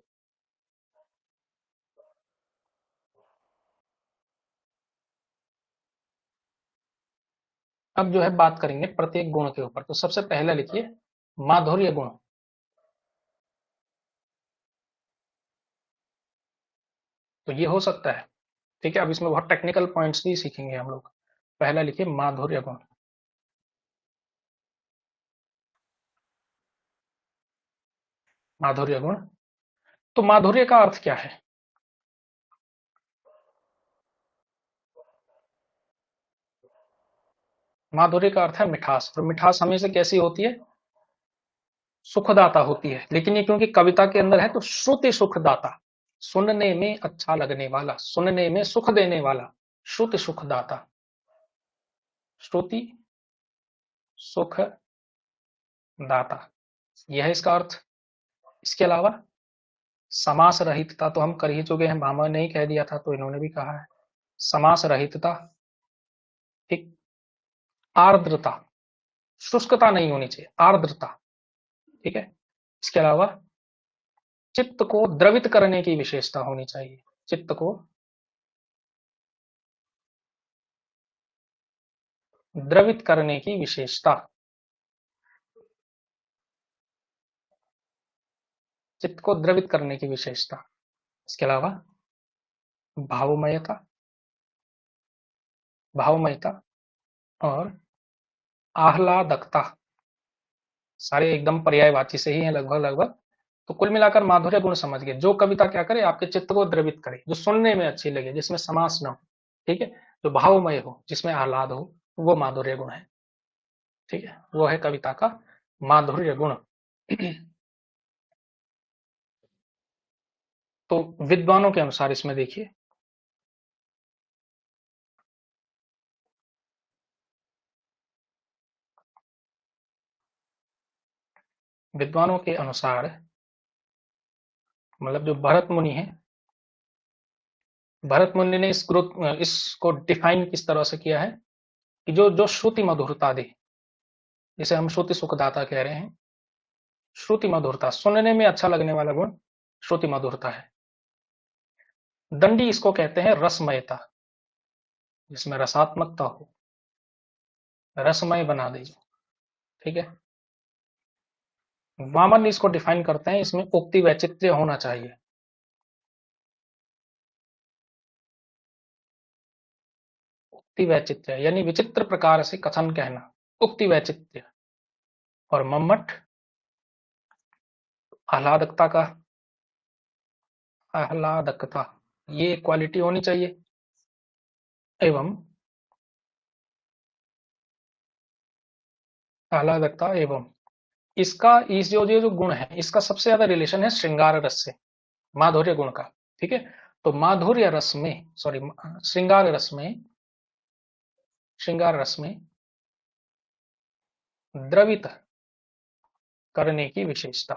अब जो है बात करेंगे प्रत्येक गुण के ऊपर। तो सबसे पहले लिखिए माधुर्य गुण। तो ये हो सकता है। ठीक है, अब इसमें बहुत टेक्निकल पॉइंट्स भी सीखेंगे हम लोग। पहला लिखिए माधुर्य गुण। माधुर्य गुण, तो माधुर्य का अर्थ क्या है? माधुर्य का अर्थ है मिठास, और मिठास हमेशा कैसी होती है? सुखदाता होती है। लेकिन ये क्योंकि कविता के अंदर है तो श्रुति सुखदाता, सुनने में अच्छा लगने वाला, सुनने में सुख देने वाला, श्रुति सुखदाता, श्रुति सुख दाता, यह है इसका अर्थ। इसके अलावा समास रहितता तो हम कर ही चुके हैं, भामा ने ही कह दिया था तो इन्होंने भी कहा है। समास रहितता, ठीक। आर्द्रता, शुष्कता नहीं होनी चाहिए, आर्द्रता, ठीक है। इसके अलावा चित्त को द्रवित करने की विशेषता होनी चाहिए, चित्त को द्रवित करने की विशेषता, चित्त को द्रवित करने की विशेषता। इसके अलावा भावमयता, भावमयता और आह्लादकता, सारे एकदम पर्यायवाची से ही हैं लगभग लगभग। तो कुल मिलाकर माधुर्य गुण समझ गए, जो कविता क्या करे, आपके चित्त को द्रवित करे, जो सुनने में अच्छी लगे, जिसमें समास न हो, ठीक है, जो भावमय हो, जिसमें आह्लाद हो, वो माधुर्य गुण है, ठीक है, वो है कविता का माधुर्य गुण। तो विद्वानों के अनुसार इसमें देखिए, विद्वानों के अनुसार मतलब जो भरत मुनि है, भरत मुनि ने इसको डिफाइन किस तरह से किया है कि जो जो श्रुति मधुरता दे, जिसे हम श्रुति सुखदाता कह रहे हैं, श्रुति मधुरता, सुनने में अच्छा लगने वाला गुण श्रुति मधुरता है। दंडी इसको कहते हैं रसमयता, जिसमें रसात्मकता हो, रसमय बना दे, ठीक है। वामन इसको डिफाइन करते हैं, इसमें उक्ति वैचित्र्य होना चाहिए, उक्ति वैचित्र्य यानी विचित्र प्रकार से कथन कहना, उक्ति वैचित्र्य। और मम्मट आह्लादकता का, आह्लादकता, ये क्वालिटी होनी चाहिए। एवं आह्लादकता एवं इसका, इस जो ये जो गुण है, इसका सबसे ज्यादा रिलेशन है श्रृंगार रस से, माधुर्य गुण का, ठीक है। तो माधुर्य रस में, सॉरी, श्रृंगार रस में, श्रृंगार रस में द्रवित करने की विशेषता,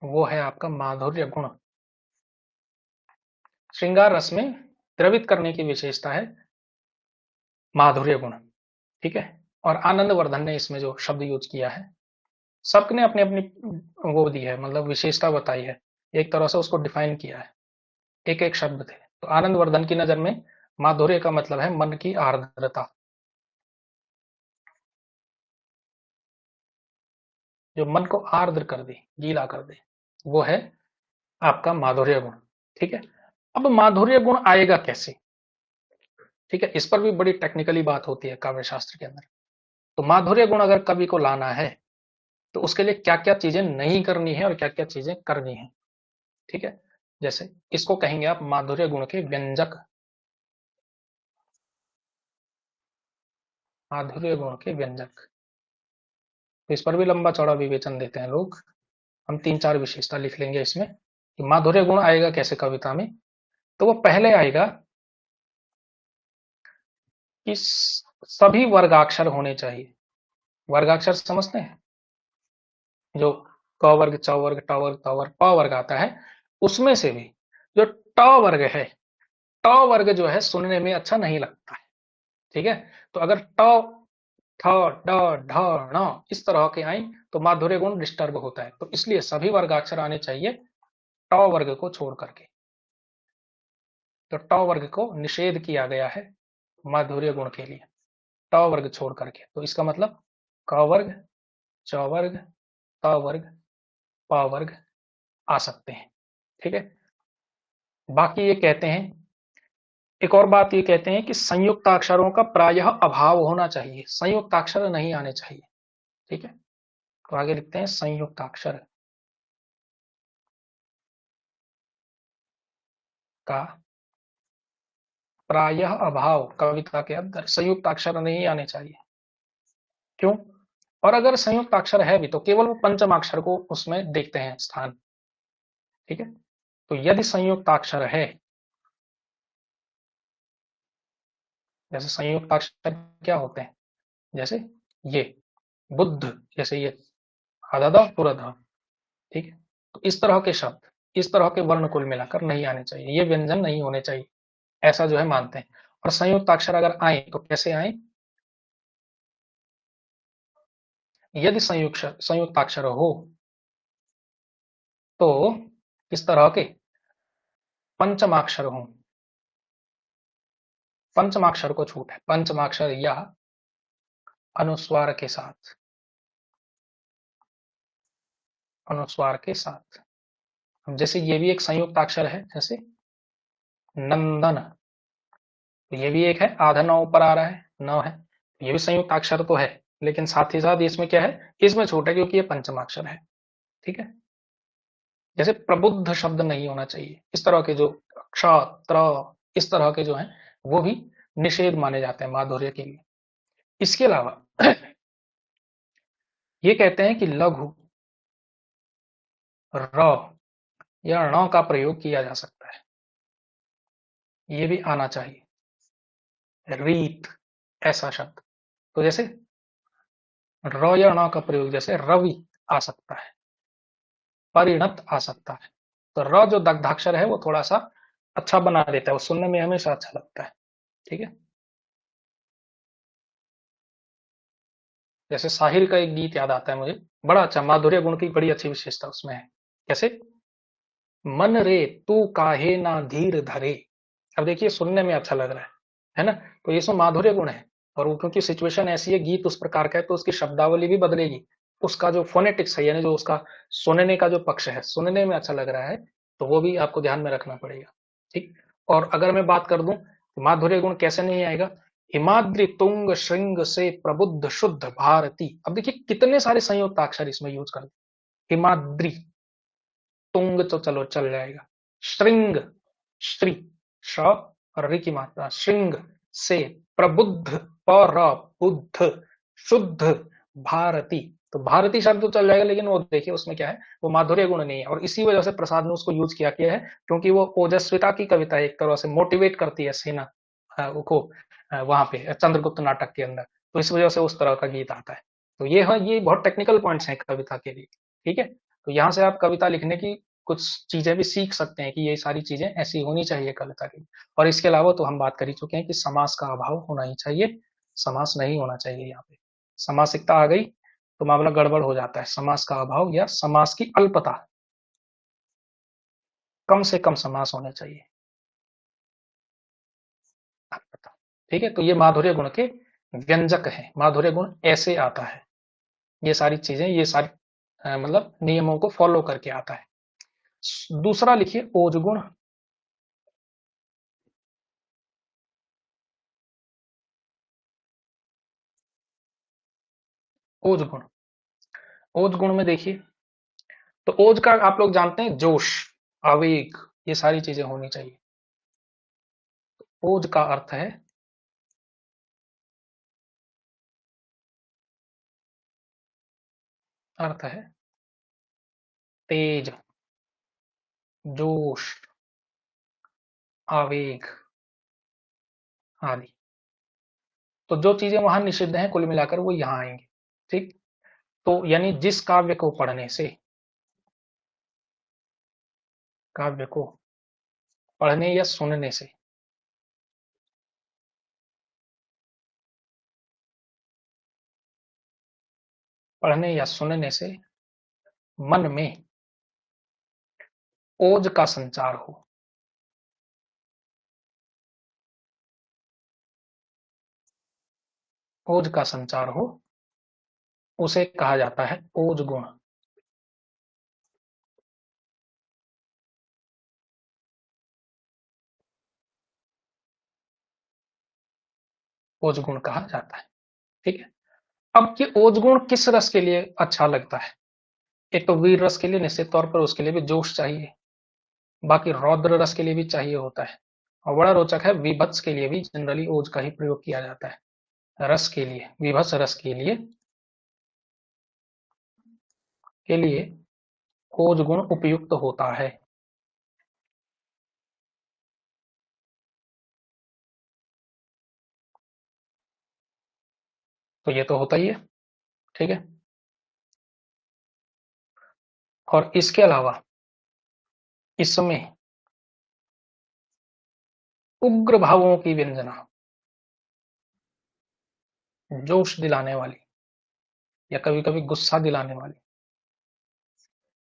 वो है आपका माधुर्य गुण। श्रृंगार रस में द्रवित करने की विशेषता है माधुर्य गुण, ठीक है। और आनंद वर्धन ने इसमें जो शब्द यूज किया है, सबने अपनी अपनी वो दी है, मतलब विशेषता बताई है, एक तरह से उसको डिफाइन किया है, एक एक शब्द थे। तो आनंद वर्धन की नजर में माधुर्य का मतलब है मन की आर्द्रता, जो मन को आर्द्र कर दे, गीला कर दे, वो है आपका माधुर्य गुण, ठीक है। अब माधुर्य गुण आएगा कैसे, ठीक है, इस पर भी बड़ी टेक्निकली बात होती है काव्य शास्त्र के अंदर। तो माधुर्य गुण अगर कवि को लाना है तो उसके लिए क्या क्या चीजें नहीं करनी है और क्या क्या चीजें करनी है, ठीक है। जैसे इसको कहेंगे आप माधुर्य गुण के व्यंजक, माधुर्य गुण के व्यंजक। तो इस पर भी लंबा चौड़ा विवेचन देते हैं लोग, हम तीन चार विशेषता लिख लेंगे इसमें कि माधुर्य गुण आएगा कैसे कविता में। तो वो पहले आएगा कि सभी वर्गाक्षर होने चाहिए। वर्गाक्षर समझते हैं, जो क वर्ग, च वर्ग, ट वर्ग, त वर्ग, प वर्ग आता है, उसमें से भी जो ट वर्ग है, ट वर्ग जो है सुनने में अच्छा नहीं लगता है, ठीक है। तो अगर ट, ठ, ड, ढ, ण इस तरह के आए तो माधुर्य गुण डिस्टर्ब होता है, तो इसलिए सभी वर्गाक्षर आने चाहिए ट वर्ग को छोड़ करके। तो ट वर्ग को निषेध किया गया है माधुर्य गुण के लिए, ट वर्ग छोड़ करके। तो इसका मतलब क वर्ग, च वर्ग, त वर्ग, प वर्ग आ सकते हैं, ठीक है। बाकी ये कहते हैं, एक और बात ये कहते हैं कि संयुक्त अक्षरों का प्रायः अभाव होना चाहिए, संयुक्त अक्षर नहीं आने चाहिए, ठीक है। तो आगे लिखते हैं संयुक्त अक्षर का प्रायः अभाव कविता के अंदर संयुक्त अक्षर नहीं आने चाहिए। क्यों? और अगर संयुक्त अक्षर है भी तो केवल वो पंचम अक्षर को उसमें देखते हैं स्थान। ठीक है, तो यदि संयुक्त अक्षर है, जैसे संयुक्त अक्षर क्या होते हैं, जैसे ये बुद्ध, जैसे ये अदद पुरध, ठीक है, तो इस तरह के शब्द, इस तरह के वर्ण कुल मिलाकर नहीं आने चाहिए, ये व्यंजन नहीं होने चाहिए, ऐसा जो है मानते हैं। और संयुक्त अक्षर अगर आए तो कैसे आए? यदि संयुक्त अक्षर हो तो किस तरह के? पंचमाक्षर हो। पंचमाक्षर को छूट है, पंचमाक्षर या अनुस्वार के साथ, अनुस्वार के साथ। जैसे ये भी एक संयुक्त अक्षर है, जैसे नंदन, तो ये भी एक है, आधा नौ ऊपर आ रहा है, नौ है, ये भी संयुक्त अक्षर तो है, लेकिन साथ ही साथ इसमें क्या है, इसमें छूट है क्योंकि ये पंचमाक्षर है। ठीक है, जैसे प्रबुद्ध शब्द नहीं होना चाहिए, इस तरह के जो क्ष त्र इस तरह के जो हैं वो भी निषेध माने जाते हैं माधुर्य के लिए। इसके अलावा ये कहते हैं कि लघु र या ण का प्रयोग किया जा सकता है, ये भी आना चाहिए। रीत, ऐसा शब्द, तो जैसे र या ण का प्रयोग, जैसे रवि आ सकता है, परिणत आ सकता है। तो र जो दग्धाक्षर है वो थोड़ा सा अच्छा बना देता है, वो सुनने में हमेशा अच्छा लगता है। ठीक है, जैसे साहिर का एक गीत याद आता है मुझे, बड़ा अच्छा, माधुर्य गुण की बड़ी अच्छी विशेषता उसमें है। कैसे? मन रे तू काहे ना धीर धरे। अब देखिए सुनने में अच्छा लग रहा है ना? तो ये सब माधुर्य गुण है। और वो क्योंकि सिचुएशन ऐसी है, गीत उस प्रकार का है, तो उसकी शब्दावली भी बदलेगी, उसका जो फोनेटिक्स है, यानी जो उसका सुनने का जो पक्ष है, सुनने में अच्छा लग रहा है, तो वो भी आपको ध्यान में रखना पड़ेगा। ठीक, और अगर मैं बात कर दूं तो माधुर्य गुण कैसे नहीं आएगा? हिमाद्रि तुंग श्रृंग से प्रबुद्ध शुद्ध भारती। अब देखिए कितने सारे संयुक्त अक्षर इसमें यूज कर, हिमाद्रि, तुंग तो चलो चल जाएगा, श्रृंग, श्री, श और रि की मात्रा, श्रृंग से प्रबुद्ध, पर बुद्ध, शुद्ध, भारती। तो भारती शब्द तो चल जाएगा, लेकिन वो देखिए उसमें क्या है, वो माधुर्य गुण नहीं है, और इसी वजह से प्रसाद ने उसको यूज किया है, क्योंकि वो ओजस्विता की कविता है, एक तरह से मोटिवेट करती है सेना को वहां पे चंद्रगुप्त नाटक के अंदर, तो इस वजह से उस तरह का गीत आता है। तो ये है, ये बहुत टेक्निकल पॉइंट्स हैं कविता के लिए। ठीक है, तो यहाँ से आप कविता लिखने की कुछ चीजें भी सीख सकते हैं कि ये सारी चीजें ऐसी होनी चाहिए कविता की। और इसके अलावा तो हम बात कर ही चुके हैं कि समास का अभाव होना ही चाहिए, समास नहीं होना चाहिए यहाँ पे। समासिकता आ गई तो मामला गड़बड़ हो जाता है, समास का अभाव या समास की अल्पता, कम से कम समास होने चाहिए। अल्पता, ठीक है, तो ये माधुर्य गुण के व्यंजक है, माधुर्य गुण ऐसे आता है, ये सारी चीजें, ये सारी मतलब नियमों को फॉलो करके आता है। दूसरा लिखिए ओज गुण। ओज गुण, ओज गुण में देखिए, तो ओज का आप लोग जानते हैं, जोश, आवेग, ये सारी चीजें होनी चाहिए। ओज का अर्थ है, अर्थ है तेज, जोश, आवेग आदि। तो जो चीजें वहां निषिद्ध हैं कुल मिलाकर वो यहाँ आएंगी। ठीक, तो यानी जिस काव्य को पढ़ने से, काव्य को पढ़ने या सुनने से पढ़ने या सुनने से मन में ओज का संचार हो, ओज का संचार हो, उसे कहा जाता है ओज गुण। ओज गुण कहा जाता है। ठीक है, अब ये ओज गुण किस रस के लिए अच्छा लगता है? एक तो वीर रस के लिए निश्चित तौर पर, उसके लिए भी जोश चाहिए, बाकी रौद्र रस के लिए भी चाहिए होता है, और बड़ा रोचक है, विभत्स के लिए भी जनरली ओज का ही प्रयोग किया जाता है। रस के लिए, विभत्स रस के लिए ओज गुण उपयुक्त होता है। तो ये तो होता ही है, ठीक है। और इसके अलावा इसमें उग्र भावों की व्यंजना, जोश दिलाने वाली या कभी कभी गुस्सा दिलाने वाली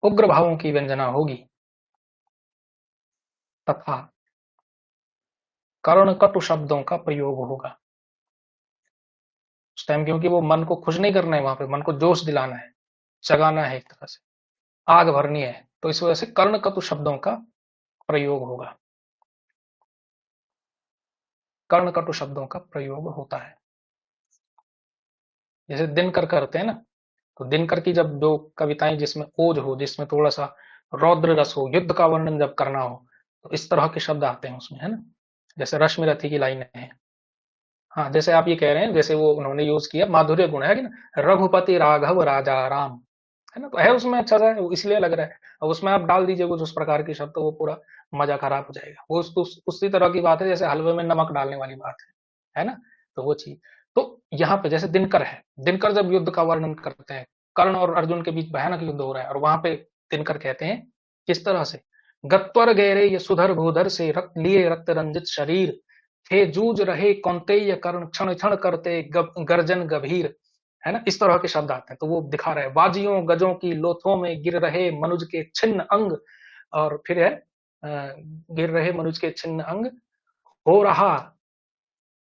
उग्र भावों की व्यंजना होगी, तथा कर्ण कटु शब्दों का प्रयोग होगा उस टाइम, क्योंकि वो मन को खुश नहीं करना है, वहां पे मन को जोश दिलाना है, जगाना है, एक तरह से आग भरनी है। तो इस वजह से कर्ण कटु शब्दों का प्रयोग होगा, कर्ण कटु शब्दों का प्रयोग होता है। जैसे दिनकर करते हैं ना, तो दिनकर की जब जो कविताएं जिसमें ओज हो, जिसमें थोड़ा सा रौद्र रस हो, युद्ध का वर्णन जब करना हो, तो इस तरह के शब्द आते हैं उसमें, है ना। जैसे रश्मि रथी की लाइनें हैं। हाँ, जैसे आप ये कह रहे हैं, जैसे वो उन्होंने यूज किया माधुर्य गुण है कि ना, रघुपति राघव राजा राम, है ना, तो है उसमें अच्छा सा है, वो इसलिए लग रहा है। अब उसमें आप डाल दीजिए कुछ उस प्रकार के शब्द, तो वो पूरा मजा खराब हो जाएगा। वो उसी तरह की बात है जैसे हलवे में नमक डालने वाली बात है ना। तो वो चीज, तो यहाँ पे जैसे दिनकर है, दिनकर जब युद्ध का वर्णन करते हैं, कर्ण और अर्जुन के बीच भयानक युद्ध हो रहा है, और वहां पे दिनकर कहते हैं किस तरह से, गत्वर गहरे ये सुधर भूधर से रक्त लिए रक्त रंजित शरीर, थे जूझ रहे कौंतेय कर्ण क्षण क्षण करते गर्जन गभीर, है ना। इस तरह के शब्द आते हैं, तो वो दिखा रहे हैं बाजियों गजों की लोथों में गिर रहे मनुज के छिन्न अंग। और फिर है गिर रहे मनुज के छिन्न अंग, हो रहा,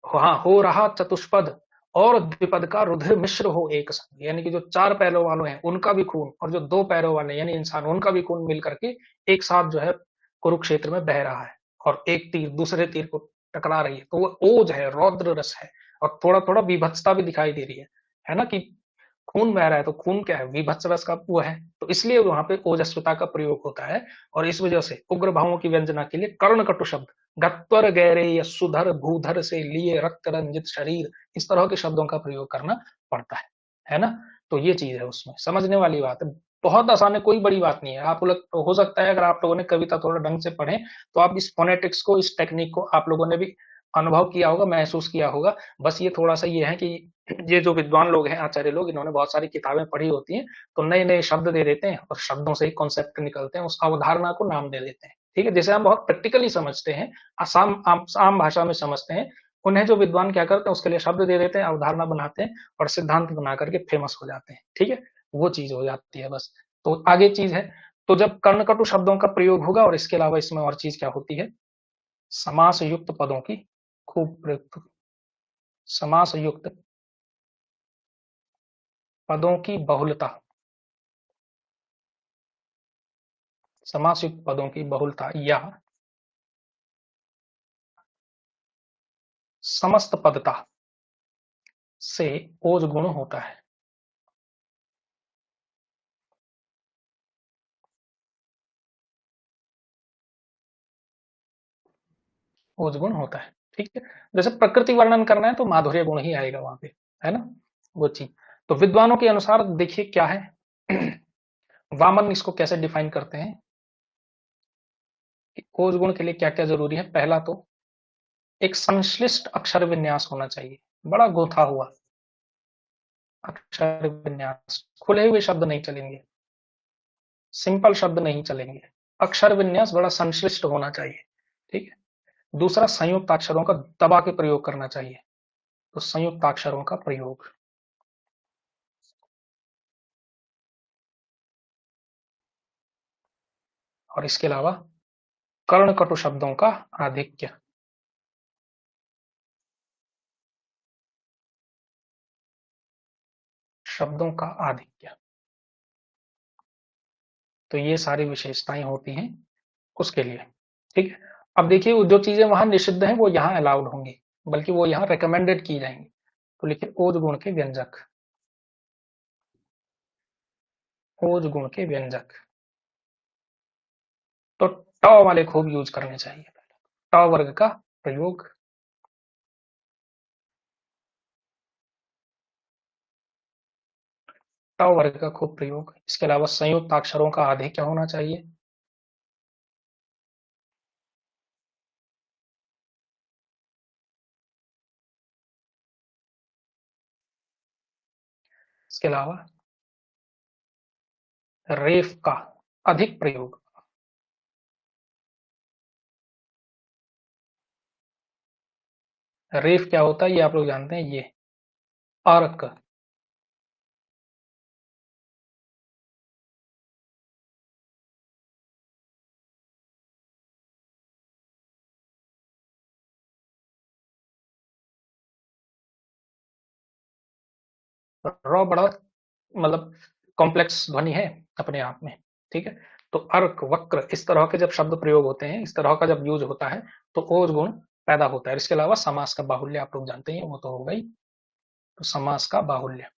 हाँ, हो रहा चतुष्पद, और द्विपद का रुधिर मिश्र हो एक संग, यानी कि जो चार पैरों वाले हैं उनका भी खून, और जो दो पैरों वाले यानी इंसान, उनका भी खून मिल करके एक साथ जो है कुरुक्षेत्र में बह रहा है, और एक तीर दूसरे तीर को टकरा रही है। तो वो ओज है, रौद्र रस है, और थोड़ा थोड़ा विभत्सता भी दिखाई दे रही है ना, कि खून बह रहा है, तो खून क्या है, विभत्स रस का वो है, तो इसलिए वहां पे ओजस्विता का प्रयोग होता है। और इस वजह से उग्र भावों की व्यंजना के लिए कर्ण कटु शब्द, गत्वर गहरे या सुधर भूधर से लिए रक्त रंजित शरीर, इस तरह के शब्दों का प्रयोग करना पड़ता है ना। तो ये चीज है, उसमें समझने वाली बात है, बहुत आसान है, कोई बड़ी बात नहीं है। आप लोग हो सकता है अगर आप लोगों ने कविता थोड़ा ढंग से पढ़े, तो आप इस फोनेटिक्स को, इस टेक्निक को आप लोगों ने भी अनुभव किया होगा, महसूस किया होगा। बस ये थोड़ा सा ये है कि ये जो विद्वान लोग हैं, आचार्य लोग, इन्होंने बहुत सारी किताबें पढ़ी होती हैं, तो नए नए शब्द दे देते हैं, और शब्दों से ही कॉन्सेप्ट निकलते हैं, उस अवधारणा को नाम दे देते हैं, ठीक है। जैसे हम बहुत प्रैक्टिकली समझते हैं, आम भाषा में समझते हैं, उन्हें जो विद्वान क्या करते हैं, उसके लिए शब्द दे देते हैं, अवधारणा बनाते हैं, और सिद्धांत बना करके फेमस हो जाते हैं, ठीक है। वो चीज हो जाती है बस। तो आगे चीज है, तो जब कर्णकटु शब्दों का प्रयोग होगा, और इसके अलावा इसमें और चीज क्या होती है, समास युक्त पदों की खूब प्रयुक्त, समास युक्त पदों की बहुलता, समासयुक्त पदों की बहुलता, या समस्त पदता से ओज गुण होता है। ओज गुण होता है, ठीक है। जैसे प्रकृति वर्णन करना है, तो माधुर्य गुण ही आएगा वहां पे, है ना, वो चीज। तो विद्वानों के अनुसार देखिए क्या है, वामन इसको कैसे डिफाइन करते हैं कि ओज गुण के लिए क्या क्या जरूरी है। पहला तो एक संश्लिष्ट अक्षर विन्यास होना चाहिए, बड़ा गोथा हुआ अक्षर विन्यास, खुले हुए शब्द नहीं चलेंगे, सिंपल शब्द नहीं चलेंगे, अक्षर विन्यास बड़ा संश्लिष्ट होना चाहिए, ठीक है। दूसरा, संयुक्त अक्षरों का दबा के प्रयोग करना चाहिए, तो संयुक्त अक्षरों का प्रयोग। और इसके अलावा कर्ण कटु शब्दों का आधिक्य, शब्दों का आधिक्य, तो ये सारी विशेषताएं होती हैं उसके लिए, ठीक है। अब देखिए, वो जो चीजें वहां निषिद्ध हैं वो यहाँ अलाउड होंगी, बल्कि वो यहाँ रिकमेंडेड की जाएंगी। तो लिखिए ओज गुण के व्यंजक, ओज गुण के व्यंजक, तो ट वाले खूब यूज करने चाहिए। ट वर्ग का प्रयोग। ट वर्ग का खूब प्रयोग। इसके अलावा संयुक्त अक्षरों का आधे क्या होना चाहिए? इसके अलावा रेफ का अधिक प्रयोग। रेफ क्या होता है ये आप लोग जानते हैं, ये अर्क। र बड़ा मतलब कॉम्प्लेक्स ध्वनि है अपने आप में, ठीक है। तो अर्क, वक्र, इस तरह के जब शब्द प्रयोग होते हैं, इस तरह का जब यूज होता है, तो ओज गुण पैदा होता है। इसके अलावा समास का बाहुल्य आप लोग जानते हैं, वो तो हो गई। तो समास का बाहुल्य,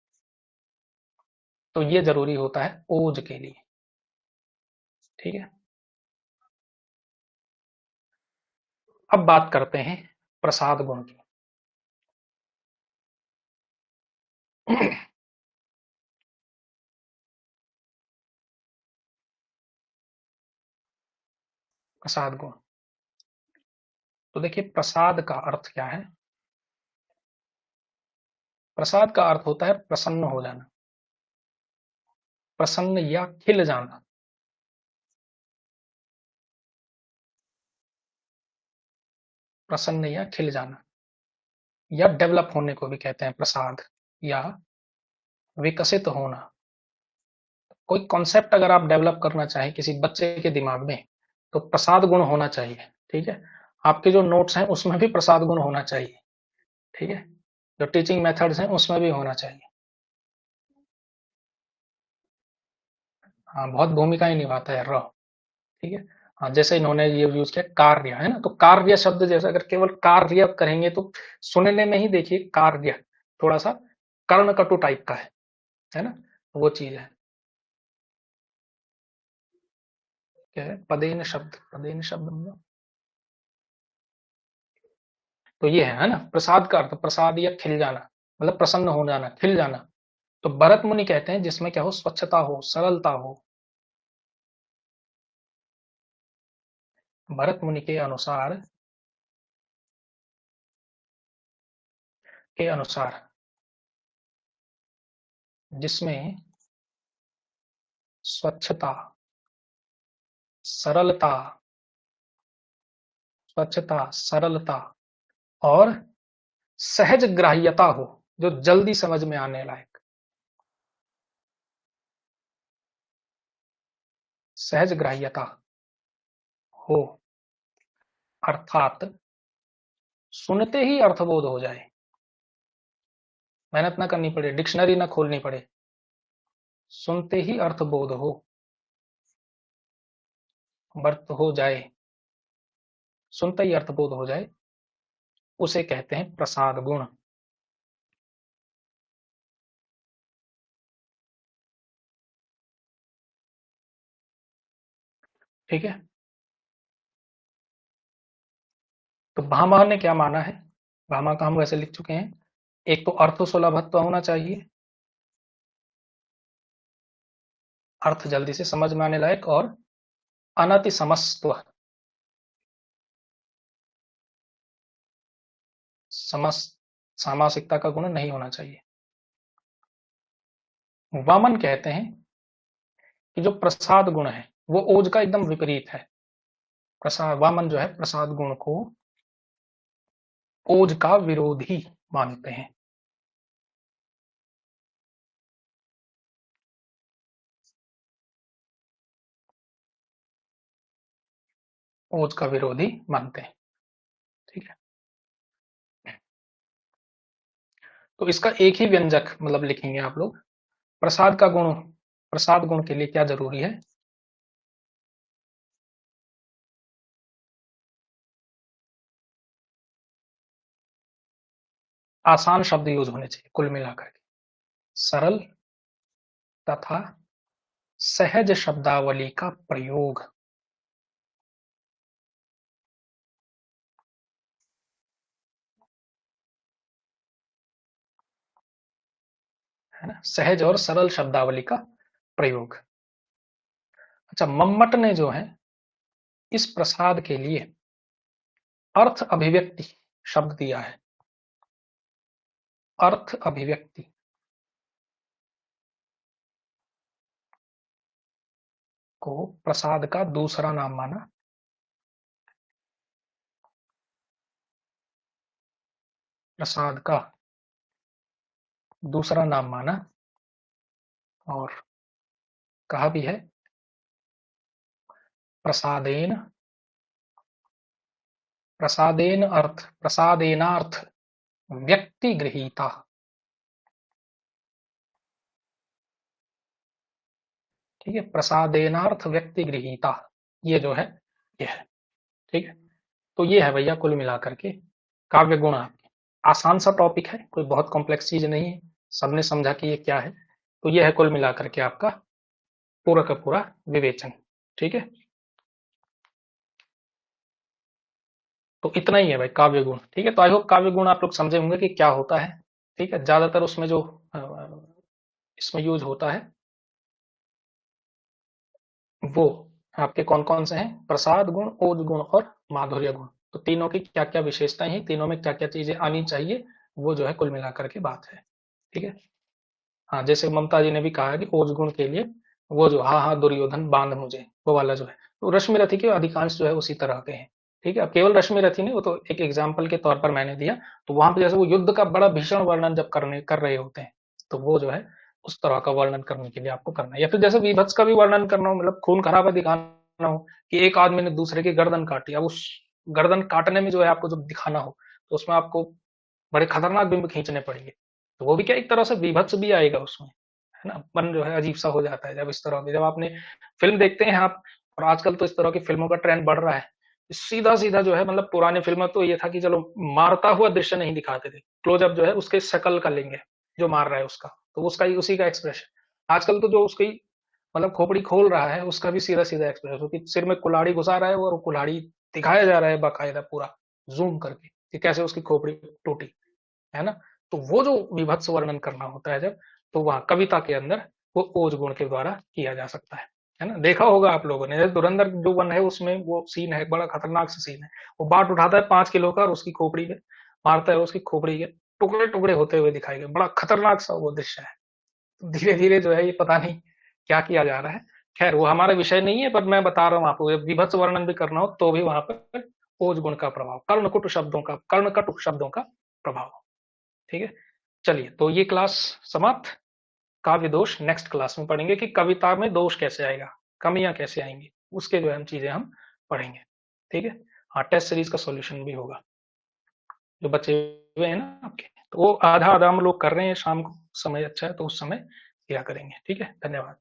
तो ये जरूरी होता है ओज के लिए, ठीक है। अब बात करते हैं प्रसाद गुण की। प्रसाद गुण, तो देखिए प्रसाद का अर्थ क्या है? प्रसाद का अर्थ होता है प्रसन्न हो जाना, प्रसन्न या खिल जाना। प्रसन्न या खिल जाना, या डेवलप होने को भी कहते हैं प्रसाद, या विकसित होना। कोई कॉन्सेप्ट अगर आप डेवलप करना चाहें किसी बच्चे के दिमाग में, तो प्रसाद गुण होना चाहिए, ठीक है। आपके जो नोट्स हैं उसमें भी प्रसाद गुण होना चाहिए, ठीक है। जो टीचिंग मेथड्स हैं उसमें भी होना चाहिए। हाँ, बहुत भूमिकाएं निभाता है र, ठीक है। हाँ, जैसे इन्होंने ये यूज किया कार्य, है ना, तो कार्य शब्द जैसे अगर केवल कार्य करेंगे तो सुनने में ही देखिए कार्य थोड़ा सा कर्णकटु टाइप का है ना, वो चीज है। क्या है पदेन शब्द? पदेन शब्द मतलब, तो ये है ना, प्रसाद का अर्थ प्रसाद या खिल जाना, मतलब प्रसन्न हो जाना, खिल जाना। तो भरत मुनि कहते हैं जिसमें क्या हो, स्वच्छता हो, सरलता हो। भरत मुनि के अनुसार जिसमें स्वच्छता, सरलता, स्वच्छता, सरलता और सहज ग्राह्यता हो, जो जल्दी समझ में आने लायक। सहज ग्राह्यता हो, अर्थात सुनते ही अर्थबोध हो जाए, मेहनत ना करनी पड़े, डिक्शनरी ना खोलनी पड़े, सुनते ही अर्थबोध हो, वर्त हो जाए, सुनते ही अर्थबोध हो जाए, उसे कहते हैं प्रसाद गुण, ठीक है। तो भामा ने क्या माना है? भामा का हम वैसे लिख चुके हैं। एक तो अर्थ सुलभत्व होना चाहिए, अर्थ जल्दी से समझ में आने लायक, और अनति समस्त्व, समस सामासिकता का गुण नहीं होना चाहिए। वामन कहते हैं कि जो प्रसाद गुण है वो ओज का एकदम विपरीत है। प्रसाद, वामन जो है प्रसाद गुण को ओज का विरोधी मानते हैं। ओज का विरोधी मानते हैं, ठीक है। तो इसका एक ही व्यंजक मतलब लिखेंगे आप लोग। प्रसाद का गुण, प्रसाद गुण के लिए क्या जरूरी है? आसान शब्द यूज होने चाहिए कुल मिलाकर के, सरल तथा सहज शब्दावली का प्रयोग। है ना, सहज और सरल शब्दावली का प्रयोग। अच्छा, मम्मट ने जो है इस प्रसाद के लिए अर्थ अभिव्यक्ति शब्द दिया है। अर्थ अभिव्यक्ति को प्रसाद का दूसरा नाम माना। प्रसाद का दूसरा नाम माना और कहा भी है प्रसादेन, प्रसादेनार्थ व्यक्ति गृहीता। ठीक है, प्रसादेनार्थ व्यक्ति गृहीता, ये जो है ये है। ठीक है, तो ये है भैया कुल मिलाकर के काव्य गुण आपके। आसान सा टॉपिक है, कोई बहुत कॉम्प्लेक्स चीज नहीं है, सबने समझा कि ये क्या है। तो ये है कुल मिलाकर के आपका पूरा का पूरा विवेचन। ठीक है, तो इतना ही है भाई काव्य गुण। ठीक है, तो आई होप काव्य गुण आप लोग समझे होंगे कि क्या होता है। ठीक है, ज्यादातर उसमें जो इसमें यूज होता है वो आपके कौन कौन से हैं, प्रसाद गुण, ओज गुण और माधुर्य गुण। तो तीनों की क्या क्या विशेषताएं हैं, तीनों में क्या क्या चीजें आनी चाहिए, वो जो है कुल मिलाकर के बात है। ठीक है, हाँ, जैसे ममता जी ने भी कहा है कि ओज गुण के लिए वो जो हाँ हाँ दुर्योधन बांध मुझे, वो वाला जो है, तो रश्मि रथी के अधिकांश जो है उसी तरह के हैं। ठीक है, अब केवल रश्मि रथी नहीं, वो तो एक एग्जाम्पल के तौर पर मैंने दिया। तो वहां पे जैसे वो युद्ध का बड़ा भीषण वर्णन जब कर रहे होते हैं, तो वो जो है उस तरह का वर्णन करने के लिए आपको करना है। या फिर जैसे वीभत्स का भी वर्णन करना हो, मतलब खून खराबा दिखाना हो कि एक आदमी ने दूसरे की गर्दन काटी, अब उस गर्दन काटने में जो है आपको जब दिखाना हो, तो उसमें आपको बड़े खतरनाक बिंब खींचने पड़ेंगे। तो वो भी क्या, एक तरह से वीभत्स भी आएगा उसमें, है ना। मन जो है अजीब सा हो जाता है जब इस तरह की, जब आपने फिल्म देखते हैं आप, और आजकल तो इस तरह की फिल्मों का ट्रेंड बढ़ रहा है। सीधा सीधा जो है, मतलब पुराने फिल्म तो ये था कि चलो मारता हुआ दृश्य नहीं दिखाते थे, क्लोजअप जो है उसके शक्ल का लेंगे, जो मार रहा है उसका, तो उसका ही उसी का एक्सप्रेशन। आजकल तो जो उसकी मतलब खोपड़ी खोल रहा है उसका भी सीधा सीधा एक्सप्रेशन, क्योंकि सिर में कुल्हाड़ी घुसा रहा है और कुल्हाड़ी दिखाया जा रहा है बाकायदा पूरा जूम करके कि कैसे उसकी खोपड़ी टूटी, है ना। तो वो जो विभत्स वर्णन करना होता है जब, तो वहां कविता के अंदर वो ओज गुण के द्वारा किया जा सकता है ना। देखा होगा आप लोगों ने, जैसे धुरंधर जो वन है उसमें वो सीन है, बड़ा खतरनाक सा सीन है। वो बाट उठाता है 5 किलो का और उसकी खोपड़ी पे मारता है, उसकी खोपड़ी के टुकड़े टुकड़े होते हुए दिखाई गए, बड़ा खतरनाक सा वो दृश्य है। धीरे धीरे जो है ये पता नहीं क्या किया जा रहा है। खैर वो हमारा विषय नहीं है, पर मैं बता रहा हूँ आपको, विभत्स वर्णन भी करना हो तो भी वहां पर ओज गुण का प्रभाव, कर्णकट शब्दों का प्रभाव। ठीक है, चलिए तो ये क्लास समाप्त। काव्य दोष नेक्स्ट क्लास में पढ़ेंगे कि कविता में दोष कैसे आएगा, कमियां कैसे आएंगी, उसके जो है हम चीजें हम पढ़ेंगे। ठीक है, हाँ, टेस्ट सीरीज का सॉल्यूशन भी होगा, जो बचे हुए हैं ना आपके, तो वो आधा आधा हम लोग कर रहे हैं, शाम को समय अच्छा है तो उस समय किया करेंगे। ठीक है, धन्यवाद।